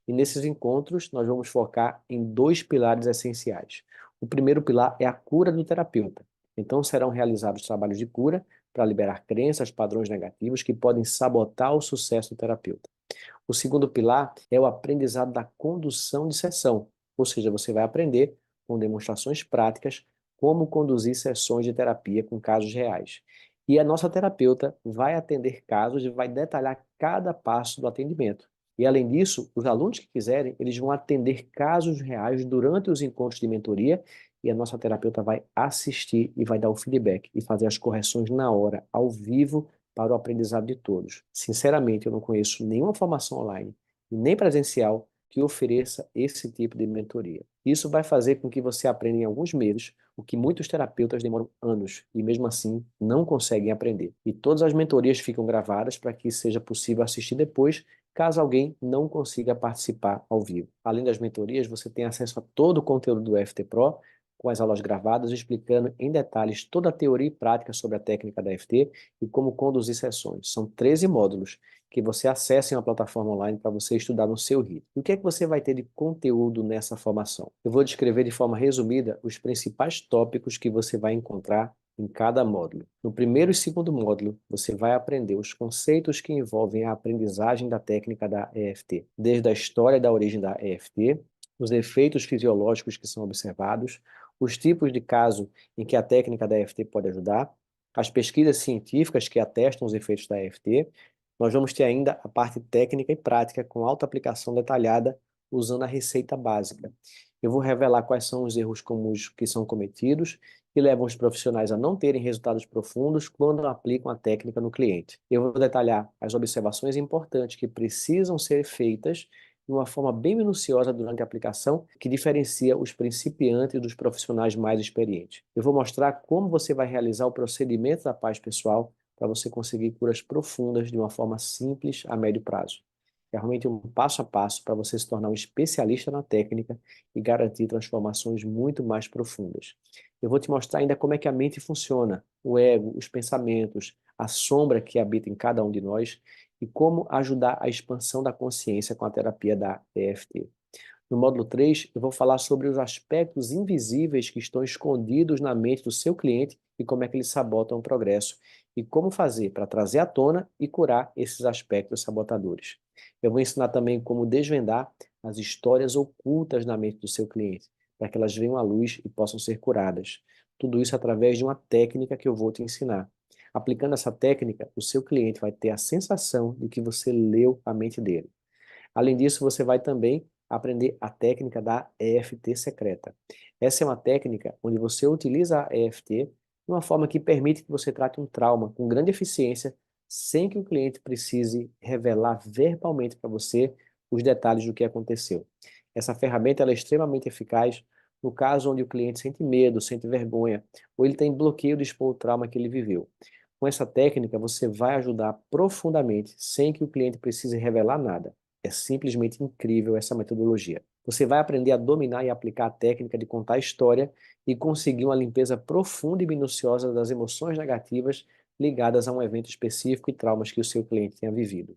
E nesses encontros, nós vamos focar em 2 pilares essenciais. O primeiro pilar é a cura do terapeuta. Então, serão realizados trabalhos de cura para liberar crenças, padrões negativos que podem sabotar o sucesso do terapeuta. O segundo pilar é o aprendizado da condução de sessão, ou seja, você vai aprender com demonstrações práticas como conduzir sessões de terapia com casos reais. E a nossa terapeuta vai atender casos e vai detalhar cada passo do atendimento. E além disso, os alunos que quiserem, eles vão atender casos reais durante os encontros de mentoria e a nossa terapeuta vai assistir e vai dar o feedback e fazer as correções na hora, ao vivo, para o aprendizado de todos. Sinceramente, eu não conheço nenhuma formação online e nem presencial que ofereça esse tipo de mentoria. Isso vai fazer com que você aprenda em alguns meses o que muitos terapeutas demoram anos e mesmo assim não conseguem aprender. E todas as mentorias ficam gravadas para que seja possível assistir depois, caso alguém não consiga participar ao vivo. Além das mentorias, você tem acesso a todo o conteúdo do EFT Pro, com as aulas gravadas, explicando em detalhes toda a teoria e prática sobre a técnica da EFT e como conduzir sessões. São 13 módulos que você acessa em uma plataforma online para você estudar no seu ritmo. E o que é que você vai ter de conteúdo nessa formação? Eu vou descrever de forma resumida os principais tópicos que você vai encontrar em cada módulo. No primeiro e segundo módulo, você vai aprender os conceitos que envolvem a aprendizagem da técnica da EFT, desde a história da origem da EFT, os efeitos fisiológicos que são observados, os tipos de caso em que a técnica da EFT pode ajudar, as pesquisas científicas que atestam os efeitos da EFT. Nós vamos ter ainda a parte técnica e prática com alta aplicação detalhada usando a receita básica. Eu vou revelar quais são os erros comuns que são cometidos e levam os profissionais a não terem resultados profundos quando aplicam a técnica no cliente. Eu vou detalhar as observações importantes que precisam ser feitas de uma forma bem minuciosa durante a aplicação, que diferencia os principiantes dos profissionais mais experientes. Eu vou mostrar como você vai realizar o procedimento da paz pessoal para você conseguir curas profundas de uma forma simples a médio prazo. É realmente um passo a passo para você se tornar um especialista na técnica e garantir transformações muito mais profundas. Eu vou te mostrar ainda como é que a mente funciona, o ego, os pensamentos, a sombra que habita em cada um de nós e como ajudar a expansão da consciência com a terapia da EFT. No módulo 3, eu vou falar sobre os aspectos invisíveis que estão escondidos na mente do seu cliente e como é que eles sabotam o progresso e como fazer para trazer à tona e curar esses aspectos sabotadores. Eu vou ensinar também como desvendar as histórias ocultas na mente do seu cliente, para que elas venham à luz e possam ser curadas. Tudo isso através de uma técnica que eu vou te ensinar. Aplicando essa técnica, o seu cliente vai ter a sensação de que você leu a mente dele. Além disso, você vai também aprender a técnica da EFT secreta. Essa é uma técnica onde você utiliza a EFT de uma forma que permite que você trate um trauma com grande eficiência, sem que o cliente precise revelar verbalmente para você os detalhes do que aconteceu. Essa ferramenta ela é extremamente eficaz no caso onde o cliente sente medo, sente vergonha, ou ele tem bloqueio de expor o trauma que ele viveu. Com essa técnica, você vai ajudar profundamente, sem que o cliente precise revelar nada. É simplesmente incrível essa metodologia. Você vai aprender a dominar e aplicar a técnica de contar a história e conseguir uma limpeza profunda e minuciosa das emoções negativas ligadas a um evento específico e traumas que o seu cliente tenha vivido.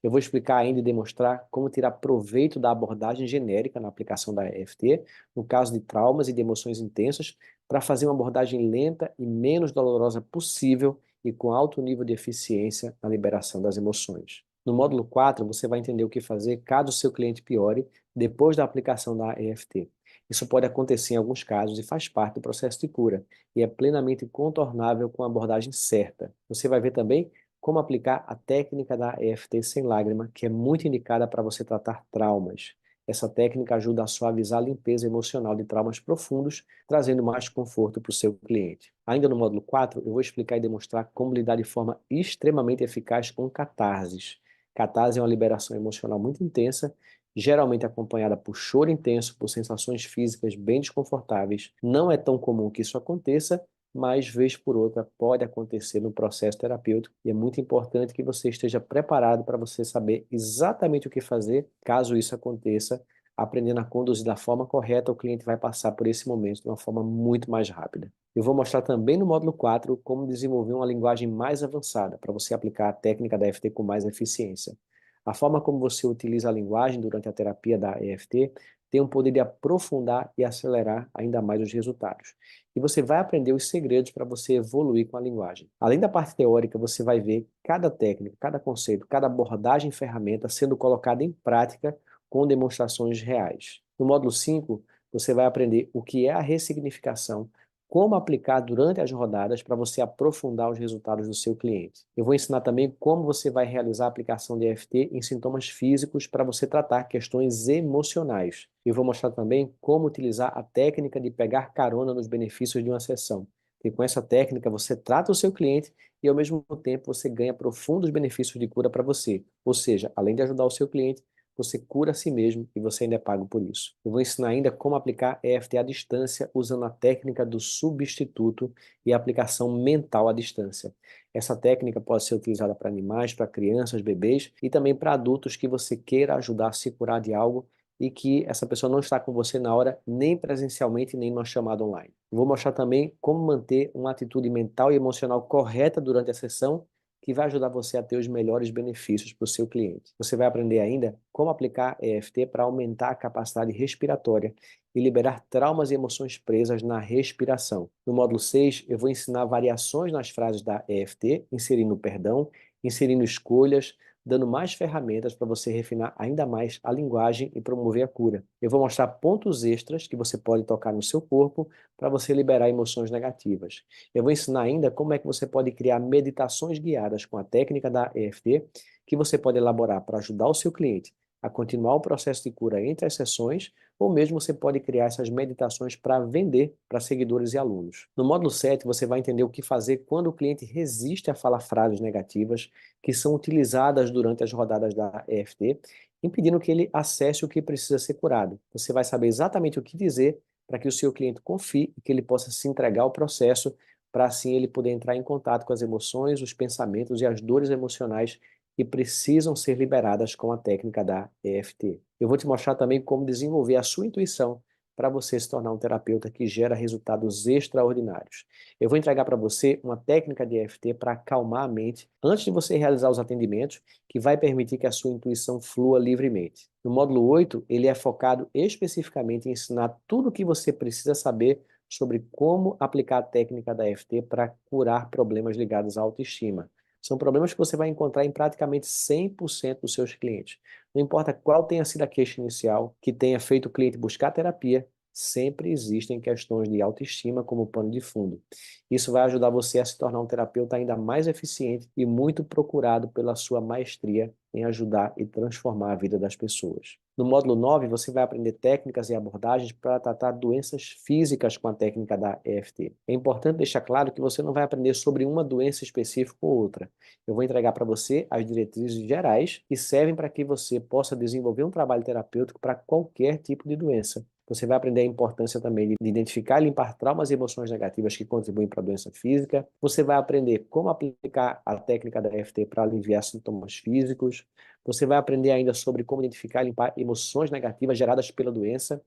Eu vou explicar ainda e demonstrar como tirar proveito da abordagem genérica na aplicação da EFT, no caso de traumas e de emoções intensas, para fazer uma abordagem lenta e menos dolorosa possível e com alto nível de eficiência na liberação das emoções. No módulo 4, você vai entender o que fazer caso o seu cliente piore depois da aplicação da EFT. Isso pode acontecer em alguns casos e faz parte do processo de cura, e é plenamente contornável com a abordagem certa. Você vai ver também como aplicar a técnica da EFT sem lágrima, que é muito indicada para você tratar traumas. Essa técnica ajuda a suavizar a limpeza emocional de traumas profundos, trazendo mais conforto para o seu cliente. Ainda no módulo 4, eu vou explicar e demonstrar como lidar de forma extremamente eficaz com catarses. Catarse é uma liberação emocional muito intensa, geralmente acompanhada por choro intenso, por sensações físicas bem desconfortáveis. Não é tão comum que isso aconteça, mas vez por outra pode acontecer no processo terapêutico e é muito importante que você esteja preparado para você saber exatamente o que fazer caso isso aconteça, aprendendo a conduzir da forma correta, o cliente vai passar por esse momento de uma forma muito mais rápida. Eu vou mostrar também no módulo 4 como desenvolver uma linguagem mais avançada para você aplicar a técnica da EFT com mais eficiência. A forma como você utiliza a linguagem durante a terapia da EFT tem um poder de aprofundar e acelerar ainda mais os resultados. E você vai aprender os segredos para você evoluir com a linguagem. Além da parte teórica, você vai ver cada técnica, cada conceito, cada abordagem e ferramenta sendo colocada em prática com demonstrações reais. No módulo 5, você vai aprender o que é a ressignificação, como aplicar durante as rodadas para você aprofundar os resultados do seu cliente. Eu vou ensinar também como você vai realizar a aplicação de EFT em sintomas físicos para você tratar questões emocionais. Eu vou mostrar também como utilizar a técnica de pegar carona nos benefícios de uma sessão. E com essa técnica você trata o seu cliente e ao mesmo tempo você ganha profundos benefícios de cura para você. Ou seja, além de ajudar o seu cliente, você cura a si mesmo e você ainda é pago por isso. Eu vou ensinar ainda como aplicar EFT à distância usando a técnica do substituto e a aplicação mental à distância. Essa técnica pode ser utilizada para animais, para crianças, bebês e também para adultos que você queira ajudar a se curar de algo e que essa pessoa não está com você na hora, nem presencialmente, nem numa chamada online. Eu vou mostrar também como manter uma atitude mental e emocional correta durante a sessão que vai ajudar você a ter os melhores benefícios para o seu cliente. Você vai aprender ainda como aplicar EFT para aumentar a capacidade respiratória e liberar traumas e emoções presas na respiração. No módulo 6, eu vou ensinar variações nas frases da EFT, inserindo perdão, inserindo escolhas, dando mais ferramentas para você refinar ainda mais a linguagem e promover a cura. Eu vou mostrar pontos extras que você pode tocar no seu corpo para você liberar emoções negativas. Eu vou ensinar ainda como é que você pode criar meditações guiadas com a técnica da EFT, que você pode elaborar para ajudar o seu cliente a continuar o processo de cura entre as sessões, ou mesmo você pode criar essas meditações para vender para seguidores e alunos. No módulo 7, você vai entender o que fazer quando o cliente resiste a falar frases negativas que são utilizadas durante as rodadas da EFT, impedindo que ele acesse o que precisa ser curado. Você vai saber exatamente o que dizer para que o seu cliente confie e que ele possa se entregar ao processo, para assim ele poder entrar em contato com as emoções, os pensamentos e as dores emocionais que precisam ser liberadas com a técnica da EFT. Eu vou te mostrar também como desenvolver a sua intuição para você se tornar um terapeuta que gera resultados extraordinários. Eu vou entregar para você uma técnica de EFT para acalmar a mente antes de você realizar os atendimentos, que vai permitir que a sua intuição flua livremente. No módulo 8, ele é focado especificamente em ensinar tudo o que você precisa saber sobre como aplicar a técnica da EFT para curar problemas ligados à autoestima. São problemas que você vai encontrar em praticamente 100% dos seus clientes. Não importa qual tenha sido a queixa inicial, que tenha feito o cliente buscar terapia, sempre existem questões de autoestima como pano de fundo. Isso vai ajudar você a se tornar um terapeuta ainda mais eficiente e muito procurado pela sua maestria em ajudar e transformar a vida das pessoas. No módulo 9, você vai aprender técnicas e abordagens para tratar doenças físicas com a técnica da EFT. É importante deixar claro que você não vai aprender sobre uma doença específica ou outra. Eu vou entregar para você as diretrizes gerais que servem para que você possa desenvolver um trabalho terapêutico para qualquer tipo de doença. Você vai aprender a importância também de identificar e limpar traumas e emoções negativas que contribuem para a doença física. Você vai aprender como aplicar a técnica da EFT para aliviar sintomas físicos. Você vai aprender ainda sobre como identificar e limpar emoções negativas geradas pela doença.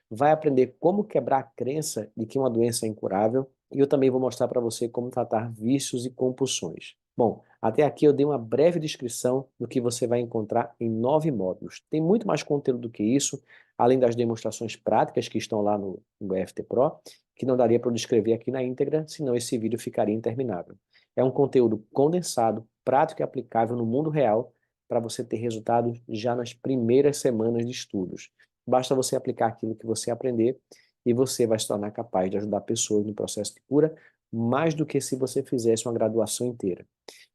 Vai aprender como quebrar a crença de que uma doença é incurável. E eu também vou mostrar para você como tratar vícios e compulsões. Bom, até aqui eu dei uma breve descrição do que você vai encontrar em 9 módulos. Tem muito mais conteúdo do que isso, além das demonstrações práticas que estão lá no EFT Pro, que não daria para eu descrever aqui na íntegra, senão esse vídeo ficaria interminável. É um conteúdo condensado, prático e aplicável no mundo real, para você ter resultados já nas primeiras semanas de estudos. Basta você aplicar aquilo que você aprender e você vai se tornar capaz de ajudar pessoas no processo de cura, mais do que se você fizesse uma graduação inteira.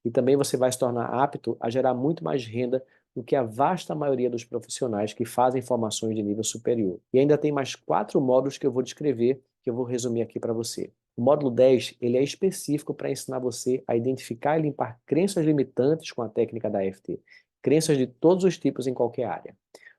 E também você vai se tornar apto a gerar muito mais renda do que a vasta maioria dos profissionais que fazem formações de nível superior. E ainda tem mais 4 módulos que eu vou descrever, que eu vou resumir aqui para você. O módulo 10, ele é específico para ensinar você a identificar e limpar crenças limitantes com a técnica da EFT. Crenças de todos os tipos em qualquer área.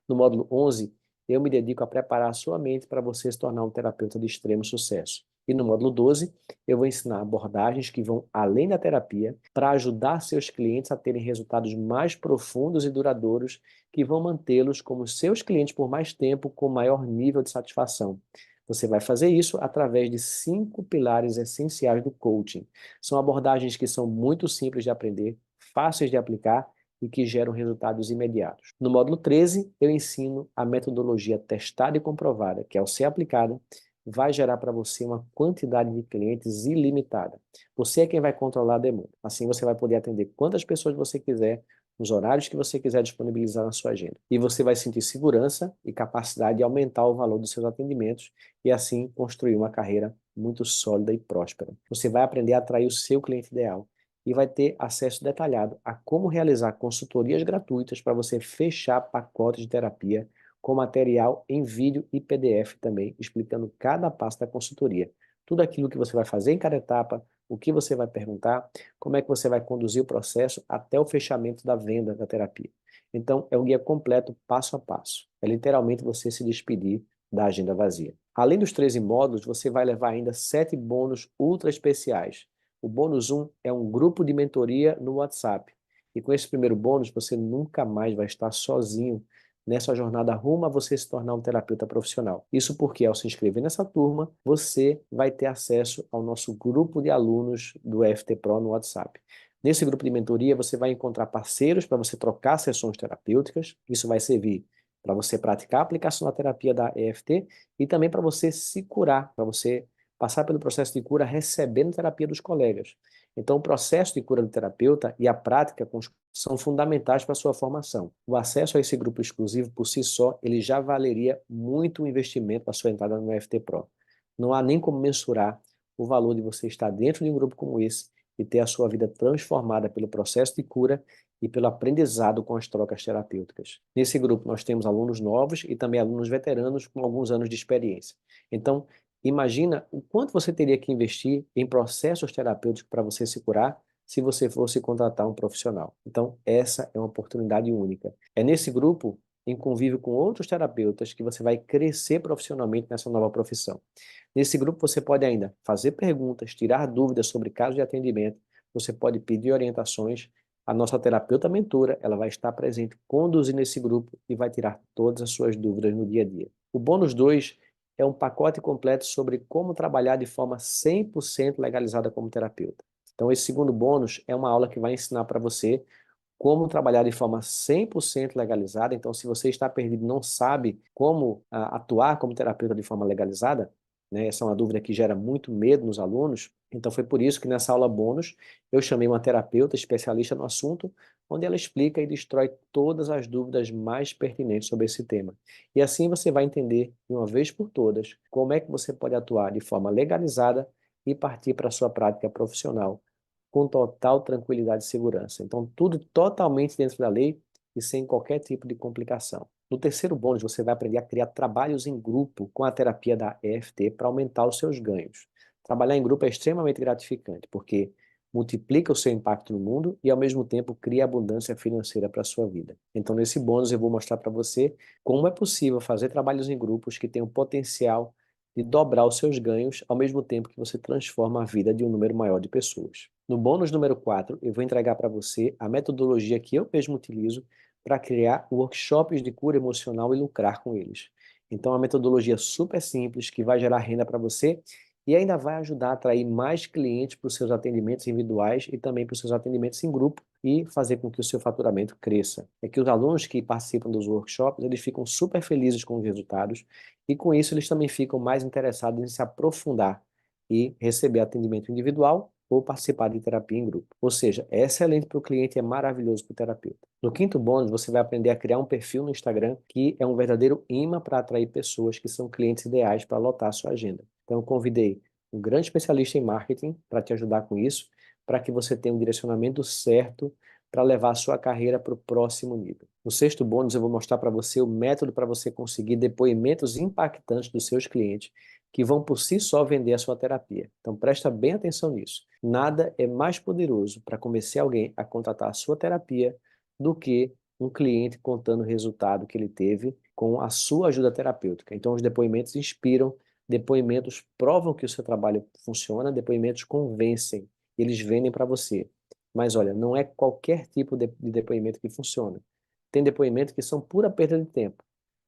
No módulo 11, eu me dedico a preparar a sua mente para você se tornar um terapeuta de extremo sucesso. E no módulo 12, eu vou ensinar abordagens que vão além da terapia para ajudar seus clientes a terem resultados mais profundos e duradouros que vão mantê-los como seus clientes por mais tempo com maior nível de satisfação. Você vai fazer isso através de 5 pilares essenciais do coaching. São abordagens que são muito simples de aprender, fáceis de aplicar e que geram resultados imediatos. No módulo 13, eu ensino a metodologia testada e comprovada, que ao ser aplicada, vai gerar para você uma quantidade de clientes ilimitada. Você é quem vai controlar a demanda. Assim você vai poder atender quantas pessoas você quiser, nos horários que você quiser disponibilizar na sua agenda. E você vai sentir segurança e capacidade de aumentar o valor dos seus atendimentos e assim construir uma carreira muito sólida e próspera. Você vai aprender a atrair o seu cliente ideal e vai ter acesso detalhado a como realizar consultorias gratuitas para você fechar pacotes de terapia com material em vídeo e PDF também, explicando cada passo da consultoria. Tudo aquilo que você vai fazer em cada etapa, o que você vai perguntar, como é que você vai conduzir o processo até o fechamento da venda da terapia. Então, é um guia completo, passo a passo. É literalmente você se despedir da agenda vazia. Além dos 13 módulos, você vai levar ainda 7 bônus ultra especiais. O bônus 1 é um grupo de mentoria no WhatsApp. E com esse primeiro bônus, você nunca mais vai estar sozinho nessa jornada rumo a você se tornar um terapeuta profissional. Isso porque, ao se inscrever nessa turma, você vai ter acesso ao nosso grupo de alunos do EFT Pro no WhatsApp. Nesse grupo de mentoria, você vai encontrar parceiros para você trocar sessões terapêuticas. Isso vai servir para você praticar a aplicação da terapia da EFT e também para você se curar, para você passar pelo processo de cura recebendo terapia dos colegas. Então, o processo de cura do terapeuta e a prática são fundamentais para a sua formação. O acesso a esse grupo exclusivo, por si só, ele já valeria muito o investimento da sua entrada no EFT Pro. Não há nem como mensurar o valor de você estar dentro de um grupo como esse e ter a sua vida transformada pelo processo de cura e pelo aprendizado com as trocas terapêuticas. Nesse grupo, nós temos alunos novos e também alunos veteranos com alguns anos de experiência. Então, imagina o quanto você teria que investir em processos terapêuticos para você se curar se você fosse contratar um profissional. Então, essa é uma oportunidade única. É nesse grupo, em convívio com outros terapeutas, que você vai crescer profissionalmente nessa nova profissão. Nesse grupo, você pode ainda fazer perguntas, tirar dúvidas sobre casos de atendimento, você pode pedir orientações. A nossa terapeuta mentora, ela vai estar presente, conduzindo esse grupo e vai tirar todas as suas dúvidas no dia a dia. O bônus 2 é um pacote completo sobre como trabalhar de forma 100% legalizada como terapeuta. Então, esse segundo bônus é uma aula que vai ensinar para você como trabalhar de forma 100% legalizada. Então, se você está perdido e não sabe como atuar como terapeuta de forma legalizada, né, essa é uma dúvida que gera muito medo nos alunos. Então, foi por isso que nessa aula bônus eu chamei uma terapeuta especialista no assunto, onde ela explica e destrói todas as dúvidas mais pertinentes sobre esse tema. E assim você vai entender, de uma vez por todas, como é que você pode atuar de forma legalizada e partir para a sua prática profissional com total tranquilidade e segurança. Então, tudo totalmente dentro da lei e sem qualquer tipo de complicação. No terceiro bônus, você vai aprender a criar trabalhos em grupo com a terapia da EFT para aumentar os seus ganhos. Trabalhar em grupo é extremamente gratificante, porque multiplica o seu impacto no mundo e, ao mesmo tempo, cria abundância financeira para a sua vida. Então, nesse bônus, eu vou mostrar para você como é possível fazer trabalhos em grupos que têm o potencial de dobrar os seus ganhos, ao mesmo tempo que você transforma a vida de um número maior de pessoas. No bônus número 4, eu vou entregar para você a metodologia que eu mesmo utilizo para criar workshops de cura emocional e lucrar com eles. Então, é uma metodologia super simples que vai gerar renda para você e ainda vai ajudar a atrair mais clientes para os seus atendimentos individuais e também para os seus atendimentos em grupo e fazer com que o seu faturamento cresça. É que os alunos que participam dos workshops, eles ficam super felizes com os resultados e com isso eles também ficam mais interessados em se aprofundar e receber atendimento individual ou participar de terapia em grupo. Ou seja, é excelente para o cliente e é maravilhoso para o terapeuta. No quinto bônus, você vai aprender a criar um perfil no Instagram que é um verdadeiro imã para atrair pessoas que são clientes ideais para lotar a sua agenda. Então, eu convidei um grande especialista em marketing para te ajudar com isso, para que você tenha um direcionamento certo para levar a sua carreira para o próximo nível. No sexto bônus, eu vou mostrar para você o método para você conseguir depoimentos impactantes dos seus clientes que vão por si só vender a sua terapia. Então, presta bem atenção nisso. Nada é mais poderoso para convencer alguém a contratar a sua terapia do que um cliente contando o resultado que ele teve com a sua ajuda terapêutica. Então, os depoimentos inspiram, depoimentos provam que o seu trabalho funciona, depoimentos convencem, eles vendem para você. Mas olha, não é qualquer tipo de depoimento que funciona. Tem depoimentos que são pura perda de tempo.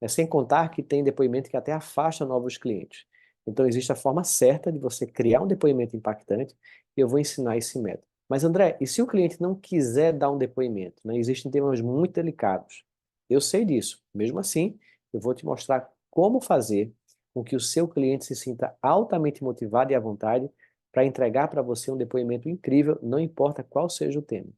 Sem contar que tem depoimento que até afasta novos clientes. Então, existe a forma certa de você criar um depoimento impactante e eu vou ensinar esse método. Mas, André, e se o cliente não quiser dar um depoimento? Né? Existem temas muito delicados. Eu sei disso. Mesmo assim, eu vou te mostrar como fazer com que o seu cliente se sinta altamente motivado e à vontade para entregar para você um depoimento incrível, não importa qual seja o tema.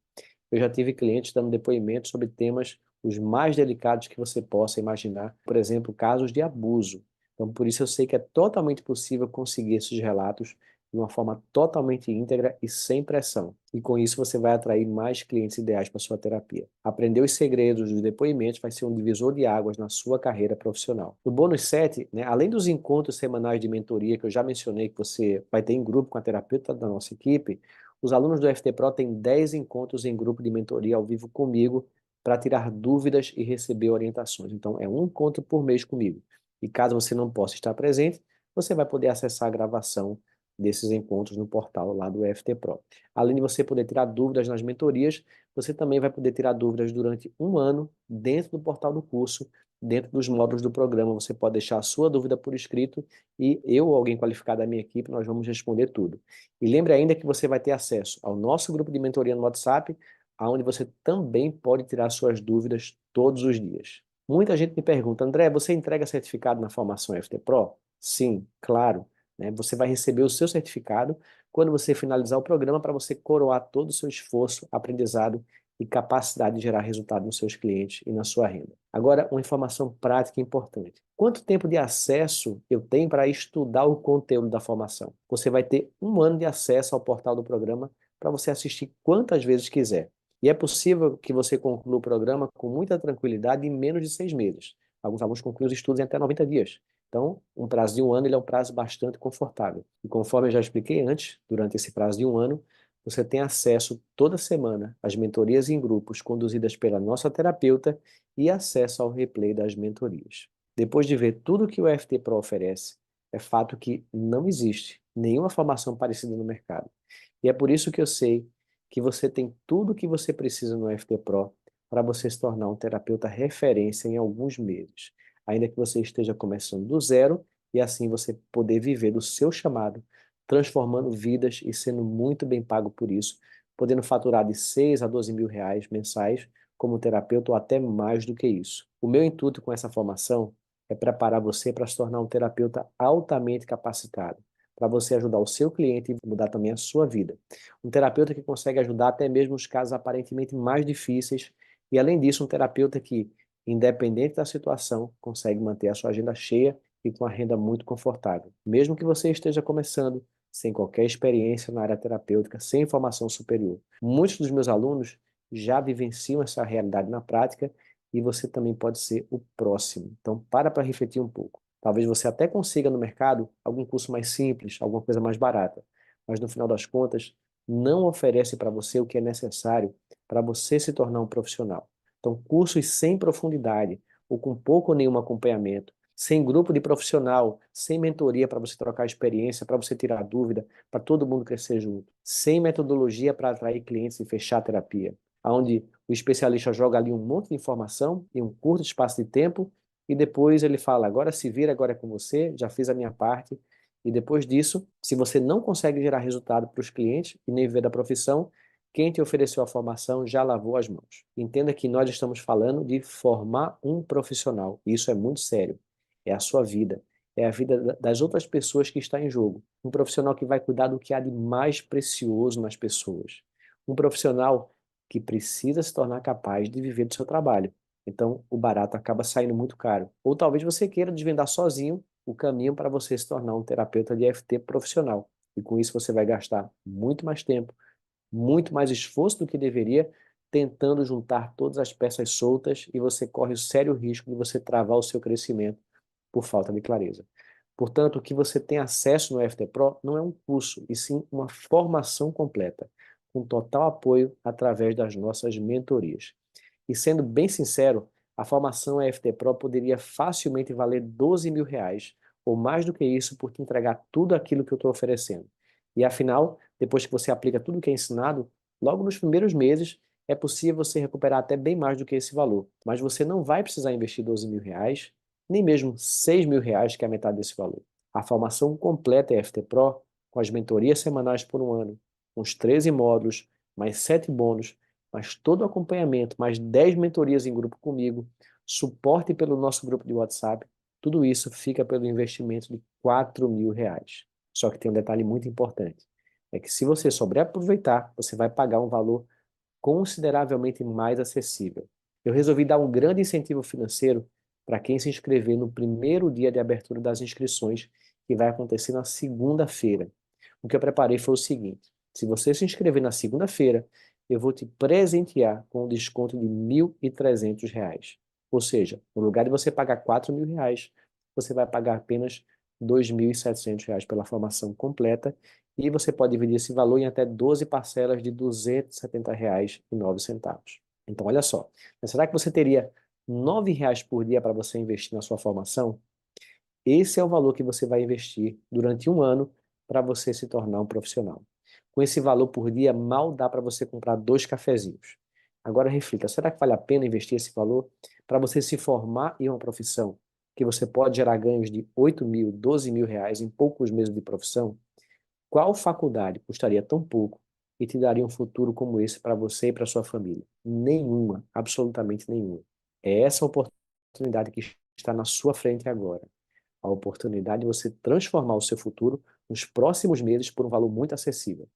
Eu já tive clientes dando depoimentos sobre temas os mais delicados que você possa imaginar, por exemplo, casos de abuso. Então, por isso eu sei que é totalmente possível conseguir esses relatos de uma forma totalmente íntegra e sem pressão. E com isso você vai atrair mais clientes ideais para a sua terapia. Aprender os segredos dos depoimentos vai ser um divisor de águas na sua carreira profissional. No bônus 7, né, além dos encontros semanais de mentoria que eu já mencionei que você vai ter em grupo com a terapeuta da nossa equipe, os alunos do FT Pro têm 10 encontros em grupo de mentoria ao vivo comigo para tirar dúvidas e receber orientações. Então, é um encontro por mês comigo. E caso você não possa estar presente, você vai poder acessar a gravação desses encontros no portal lá do FT Pro. Além de você poder tirar dúvidas nas mentorias, você também vai poder tirar dúvidas durante um ano dentro do portal do curso, dentro dos módulos do programa. Você pode deixar a sua dúvida por escrito e eu ou alguém qualificado da minha equipe, nós vamos responder tudo. E lembre ainda que você vai ter acesso ao nosso grupo de mentoria no WhatsApp, onde você também pode tirar suas dúvidas todos os dias. Muita gente me pergunta, André, você entrega certificado na formação FT Pro? Sim, claro. Né? Você vai receber o seu certificado quando você finalizar o programa para você coroar todo o seu esforço, aprendizado e capacidade de gerar resultado nos seus clientes e na sua renda. Agora, uma informação prática importante. Quanto tempo de acesso eu tenho para estudar o conteúdo da formação? Você vai ter um ano de acesso ao portal do programa para você assistir quantas vezes quiser. E é possível que você conclua o programa com muita tranquilidade em menos de 6 meses. Alguns alunos concluem os estudos em até 90 dias. Então, um prazo de um ano ele é um prazo bastante confortável. E conforme eu já expliquei antes, durante esse prazo de um ano, você tem acesso toda semana às mentorias em grupos conduzidas pela nossa terapeuta e acesso ao replay das mentorias. Depois de ver tudo que o FT Pro oferece, é fato que não existe nenhuma formação parecida no mercado. E é por isso que eu sei que você tem tudo o que você precisa no FT Pro para você se tornar um terapeuta referência em alguns meses, ainda que você esteja começando do zero e assim você poder viver do seu chamado, transformando vidas e sendo muito bem pago por isso, podendo faturar de 6 a 12 mil reais mensais como terapeuta ou até mais do que isso. O meu intuito com essa formação é preparar você para se tornar um terapeuta altamente capacitado, para você ajudar o seu cliente e mudar também a sua vida. Um terapeuta que consegue ajudar até mesmo os casos aparentemente mais difíceis e, além disso, um terapeuta que, independente da situação, consegue manter a sua agenda cheia e com a renda muito confortável. Mesmo que você esteja começando, sem qualquer experiência na área terapêutica, sem formação superior. Muitos dos meus alunos já vivenciam essa realidade na prática e você também pode ser o próximo. Então, para refletir um pouco. Talvez você até consiga no mercado algum curso mais simples, alguma coisa mais barata, mas no final das contas, não oferece para você o que é necessário para você se tornar um profissional. Então, cursos sem profundidade, ou com pouco ou nenhum acompanhamento, sem grupo de profissional, sem mentoria para você trocar experiência, para você tirar dúvida, para todo mundo crescer junto, sem metodologia para atrair clientes e fechar a terapia, onde o especialista joga ali um monte de informação em um curto espaço de tempo e depois ele fala, agora se vira, agora é com você, já fiz a minha parte. E depois disso, se você não consegue gerar resultado para os clientes e nem viver da profissão, quem te ofereceu a formação já lavou as mãos. Entenda que nós estamos falando de formar um profissional. E isso é muito sério. É a sua vida. É a vida das outras pessoas que está em jogo. Um profissional que vai cuidar do que há de mais precioso nas pessoas. Um profissional que precisa se tornar capaz de viver do seu trabalho. Então, o barato acaba saindo muito caro. Ou talvez você queira desvendar sozinho o caminho para você se tornar um terapeuta de EFT profissional. E com isso você vai gastar muito mais tempo, muito mais esforço do que deveria, tentando juntar todas as peças soltas e você corre o sério risco de você travar o seu crescimento por falta de clareza. Portanto, o que você tem acesso no EFT Pro não é um curso, e sim uma formação completa, com total apoio através das nossas mentorias. E sendo bem sincero, a formação EFT Pro poderia facilmente valer R$ 12.000, ou mais do que isso, por te entregar tudo aquilo que eu estou oferecendo. E afinal, depois que você aplica tudo que é ensinado, logo nos primeiros meses, é possível você recuperar até bem mais do que esse valor. Mas você não vai precisar investir R$ 12.000, nem mesmo R$ 6.000, que é a metade desse valor. A formação completa EFT Pro, com as mentorias semanais por um ano, com os 13 módulos, mais 7 bônus, mais todo o acompanhamento, mais 10 mentorias em grupo comigo, suporte pelo nosso grupo de WhatsApp, tudo isso fica pelo investimento de R$ 4.000. Só que tem um detalhe muito importante, é que se você souber aproveitar, você vai pagar um valor consideravelmente mais acessível. Eu resolvi dar um grande incentivo financeiro para quem se inscrever no primeiro dia de abertura das inscrições, que vai acontecer na segunda-feira. O que eu preparei foi o seguinte, se você se inscrever na segunda-feira, eu vou te presentear com um desconto de R$ 1.300. Ou seja, no lugar de você pagar R$ 4.000, você vai pagar apenas R$ 2.700 pela formação completa e você pode dividir esse valor em até 12 parcelas de R$ 270,09. Então, olha só, mas será que você teria R$ 9 por dia para você investir na sua formação? Esse é o valor que você vai investir durante um ano para você se tornar um profissional. Com esse valor por dia, mal dá para você comprar 2 cafezinhos. Agora reflita, será que vale a pena investir esse valor para você se formar em uma profissão que você pode gerar ganhos de R$ 8.000, R$ 12.000 em poucos meses de profissão? Qual faculdade custaria tão pouco e te daria um futuro como esse para você e para sua família? Nenhuma, absolutamente nenhuma. É essa oportunidade que está na sua frente agora. A oportunidade de você transformar o seu futuro nos próximos meses por um valor muito acessível.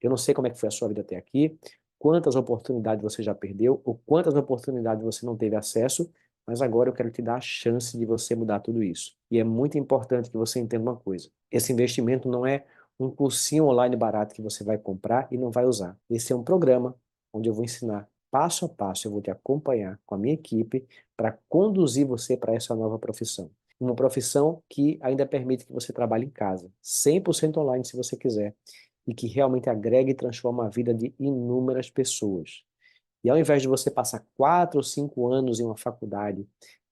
Eu não sei como é que foi a sua vida até aqui, quantas oportunidades você já perdeu ou quantas oportunidades você não teve acesso, mas agora eu quero te dar a chance de você mudar tudo isso. E é muito importante que você entenda uma coisa. Esse investimento não é um cursinho online barato que você vai comprar e não vai usar. Esse é um programa onde eu vou ensinar passo a passo, eu vou te acompanhar com a minha equipe para conduzir você para essa nova profissão. Uma profissão que ainda permite que você trabalhe em casa, 100% online se você quiser, e que realmente agrega e transforma a vida de inúmeras pessoas. E ao invés de você passar 4 ou 5 anos em uma faculdade,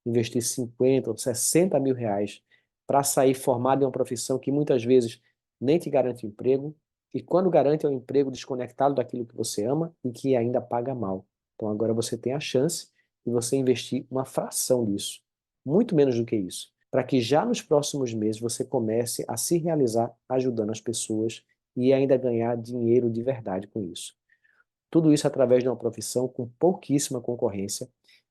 investir 50 ou 60 mil reais para sair formado em uma profissão que muitas vezes nem te garante emprego, e quando garante é um emprego desconectado daquilo que você ama e que ainda paga mal. Então agora você tem a chance de você investir uma fração disso, muito menos do que isso, para que já nos próximos meses você comece a se realizar ajudando as pessoas e ainda ganhar dinheiro de verdade com isso. Tudo isso através de uma profissão com pouquíssima concorrência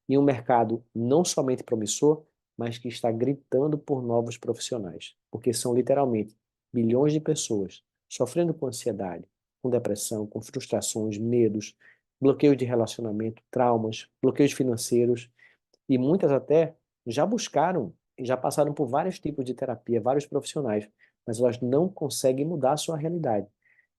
e um mercado não somente promissor, mas que está gritando por novos profissionais, porque são literalmente milhões de pessoas sofrendo com ansiedade, com depressão, com frustrações, medos, bloqueios de relacionamento, traumas, bloqueios financeiros, e muitas até já buscaram, já passaram por vários tipos de terapia, vários profissionais, mas elas não conseguem mudar a sua realidade.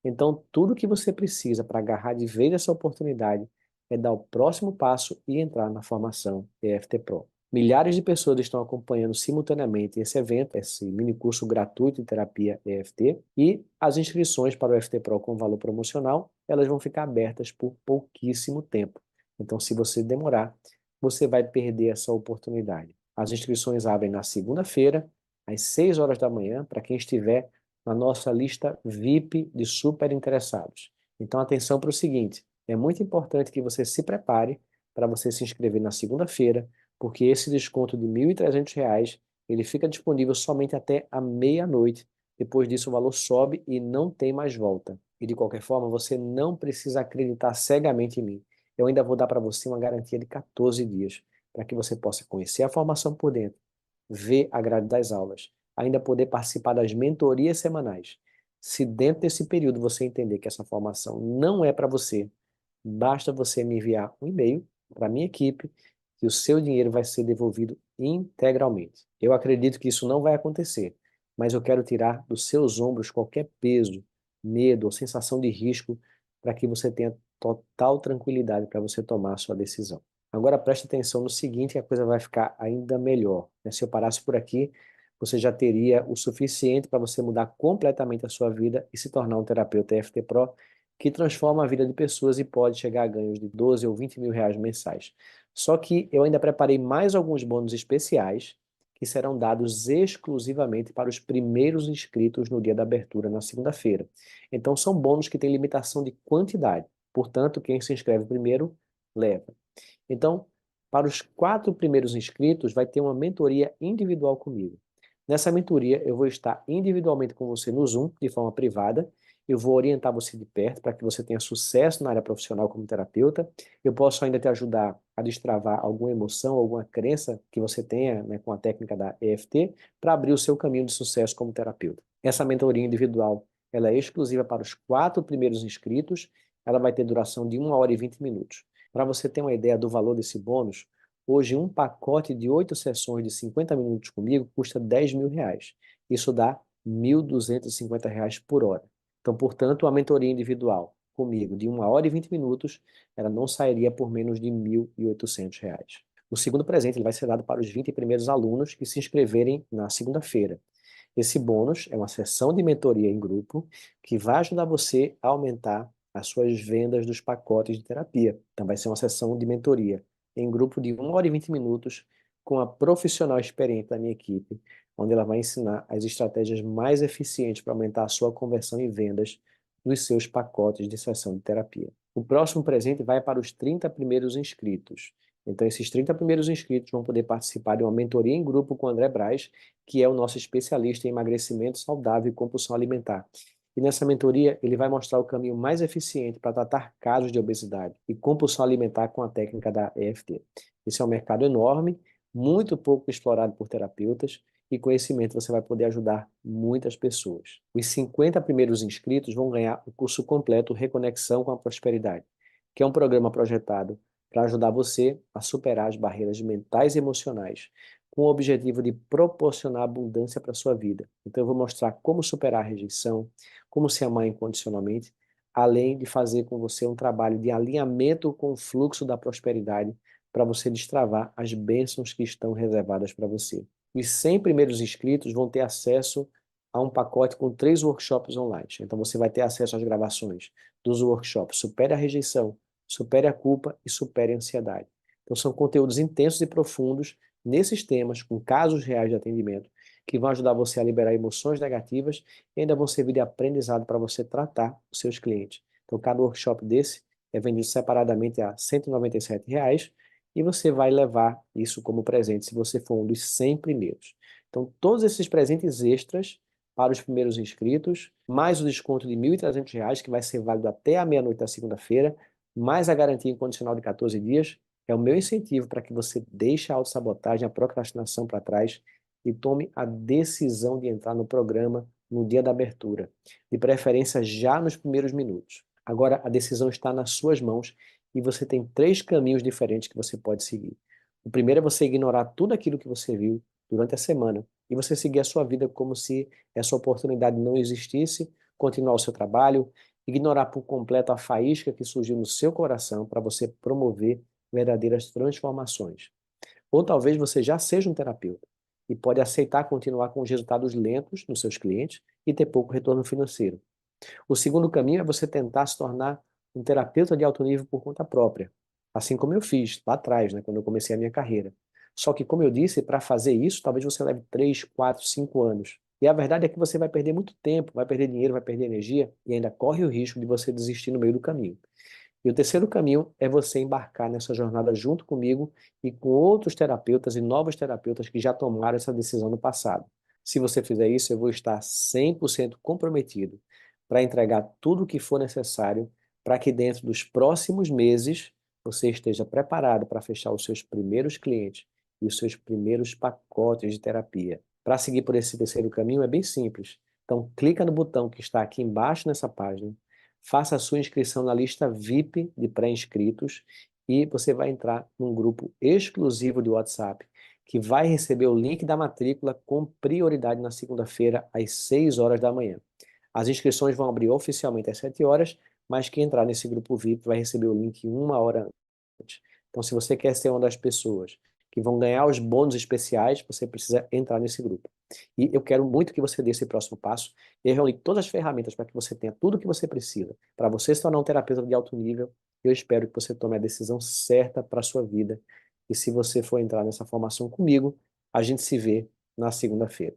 Então, tudo que você precisa para agarrar de vez essa oportunidade é dar o próximo passo e entrar na formação EFT Pro. Milhares de pessoas estão acompanhando simultaneamente esse evento, esse mini curso gratuito de terapia EFT, e as inscrições para o EFT Pro com valor promocional, elas vão ficar abertas por pouquíssimo tempo. Então, se você demorar, você vai perder essa oportunidade. As inscrições abrem na segunda-feira, às 6 horas da manhã, para quem estiver na nossa lista VIP de super interessados. Então, atenção para o seguinte, é muito importante que você se prepare para você se inscrever na segunda-feira, porque esse desconto de R$ 1.300, ele fica disponível somente até a meia-noite. Depois disso, o valor sobe e não tem mais volta. E, de qualquer forma, você não precisa acreditar cegamente em mim. Eu ainda vou dar para você uma garantia de 14 dias, para que você possa conhecer a formação por dentro, ver a grade das aulas, ainda poder participar das mentorias semanais. Se dentro desse período você entender que essa formação não é para você, basta você me enviar um e-mail para a minha equipe, que o seu dinheiro vai ser devolvido integralmente. Eu acredito que isso não vai acontecer, mas eu quero tirar dos seus ombros qualquer peso, medo ou sensação de risco para que você tenha total tranquilidade para você tomar a sua decisão. Agora preste atenção no seguinte, que a coisa vai ficar ainda melhor, né? Se eu parasse por aqui, você já teria o suficiente para você mudar completamente a sua vida e se tornar um terapeuta EFT Pro que transforma a vida de pessoas e pode chegar a ganhos de 12 ou 20 mil reais mensais. Só que eu ainda preparei mais alguns bônus especiais que serão dados exclusivamente para os primeiros inscritos no dia da abertura, na segunda-feira. Então, são bônus que têm limitação de quantidade. Portanto, quem se inscreve primeiro, leva. Então, para os 4 primeiros inscritos, vai ter uma mentoria individual comigo. Nessa mentoria, eu vou estar individualmente com você no Zoom, de forma privada. Eu vou orientar você de perto para que você tenha sucesso na área profissional como terapeuta. Eu posso ainda te ajudar a destravar alguma emoção, alguma crença que você tenha, né, com a técnica da EFT, para abrir o seu caminho de sucesso como terapeuta. Essa mentoria individual, ela é exclusiva para os 4 primeiros inscritos. Ela vai ter duração de 1 hora e 20 minutos. Para você ter uma ideia do valor desse bônus, hoje um pacote de 8 sessões de 50 minutos comigo custa R$ 10.000. Isso dá R$ 1.250 por hora. Então, portanto, a mentoria individual comigo de 1 hora e 20 minutos, ela não sairia por menos de R$ 1.800. O segundo presente ele vai ser dado para os 20 primeiros alunos que se inscreverem na segunda-feira. Esse bônus é uma sessão de mentoria em grupo que vai ajudar você a aumentar as suas vendas dos pacotes de terapia. Então, vai ser uma sessão de mentoria em grupo de 1 hora e 20 minutos com a profissional experiente da minha equipe, onde ela vai ensinar as estratégias mais eficientes para aumentar a sua conversão e vendas dos seus pacotes de sessão de terapia. O próximo presente vai para os 30 primeiros inscritos. Então, esses 30 primeiros inscritos vão poder participar de uma mentoria em grupo com o André Braz, que é o nosso especialista em emagrecimento saudável e compulsão alimentar. E nessa mentoria, ele vai mostrar o caminho mais eficiente para tratar casos de obesidade e compulsão alimentar com a técnica da EFT. Esse é um mercado enorme, muito pouco explorado por terapeutas, e com esse conhecimento você vai poder ajudar muitas pessoas. Os 50 primeiros inscritos vão ganhar o curso completo Reconexão com a Prosperidade, que é um programa projetado para ajudar você a superar as barreiras mentais e emocionais, com o objetivo de proporcionar abundância para a sua vida. Então eu vou mostrar como superar a rejeição, como se amar incondicionalmente, além de fazer com você um trabalho de alinhamento com o fluxo da prosperidade para você destravar as bênçãos que estão reservadas para você. Os 100 primeiros inscritos vão ter acesso a um pacote com 3 workshops online. Então você vai ter acesso às gravações dos workshops Supere a Rejeição, Supere a Culpa e Supere a Ansiedade. Então são conteúdos intensos e profundos nesses temas, com casos reais de atendimento, que vão ajudar você a liberar emoções negativas e ainda vão servir de aprendizado para você tratar os seus clientes. Então cada workshop desse é vendido separadamente a R$ 197 e você vai levar isso como presente se você for um dos 100 primeiros. Então todos esses presentes extras para os primeiros inscritos, mais o desconto de R$ 1.300, que vai ser válido até a meia-noite da segunda-feira, mais a garantia incondicional de 14 dias, é o meu incentivo para que você deixe a autossabotagem, a procrastinação para trás e tome a decisão de entrar no programa no dia da abertura, de preferência já nos primeiros minutos. Agora a decisão está nas suas mãos e você tem 3 caminhos diferentes que você pode seguir. O primeiro é você ignorar tudo aquilo que você viu durante a semana e você seguir a sua vida como se essa oportunidade não existisse, continuar o seu trabalho, ignorar por completo a faísca que surgiu no seu coração para você promover verdadeiras transformações. Ou talvez você já seja um terapeuta e pode aceitar continuar com os resultados lentos nos seus clientes e ter pouco retorno financeiro. O segundo caminho é você tentar se tornar um terapeuta de alto nível por conta própria, assim como eu fiz lá atrás, né, quando eu comecei a minha carreira. Só que, como eu disse, para fazer isso, talvez você leve 3, 4, 5 anos. E a verdade é que você vai perder muito tempo, vai perder dinheiro, vai perder energia e ainda corre o risco de você desistir no meio do caminho. E o terceiro caminho é você embarcar nessa jornada junto comigo e com outros terapeutas e novos terapeutas que já tomaram essa decisão no passado. Se você fizer isso, eu vou estar 100% comprometido para entregar tudo o que for necessário para que dentro dos próximos meses você esteja preparado para fechar os seus primeiros clientes e os seus primeiros pacotes de terapia. Para seguir por esse terceiro caminho é bem simples. Então, clica no botão que está aqui embaixo nessa página, faça a sua inscrição na lista VIP de pré-inscritos e você vai entrar num grupo exclusivo de WhatsApp que vai receber o link da matrícula com prioridade na segunda-feira às 6 horas da manhã. As inscrições vão abrir oficialmente às 7 horas, mas quem entrar nesse grupo VIP vai receber o link 1 hora antes. Então, se você quer ser uma das pessoas que vão ganhar os bônus especiais, você precisa entrar nesse grupo. E eu quero muito que você dê esse próximo passo e reúne todas as ferramentas para que você tenha tudo o que você precisa para você se tornar um terapeuta de alto nível. Eu espero que você tome a decisão certa para a sua vida. E se você for entrar nessa formação comigo, a gente se vê na segunda-feira.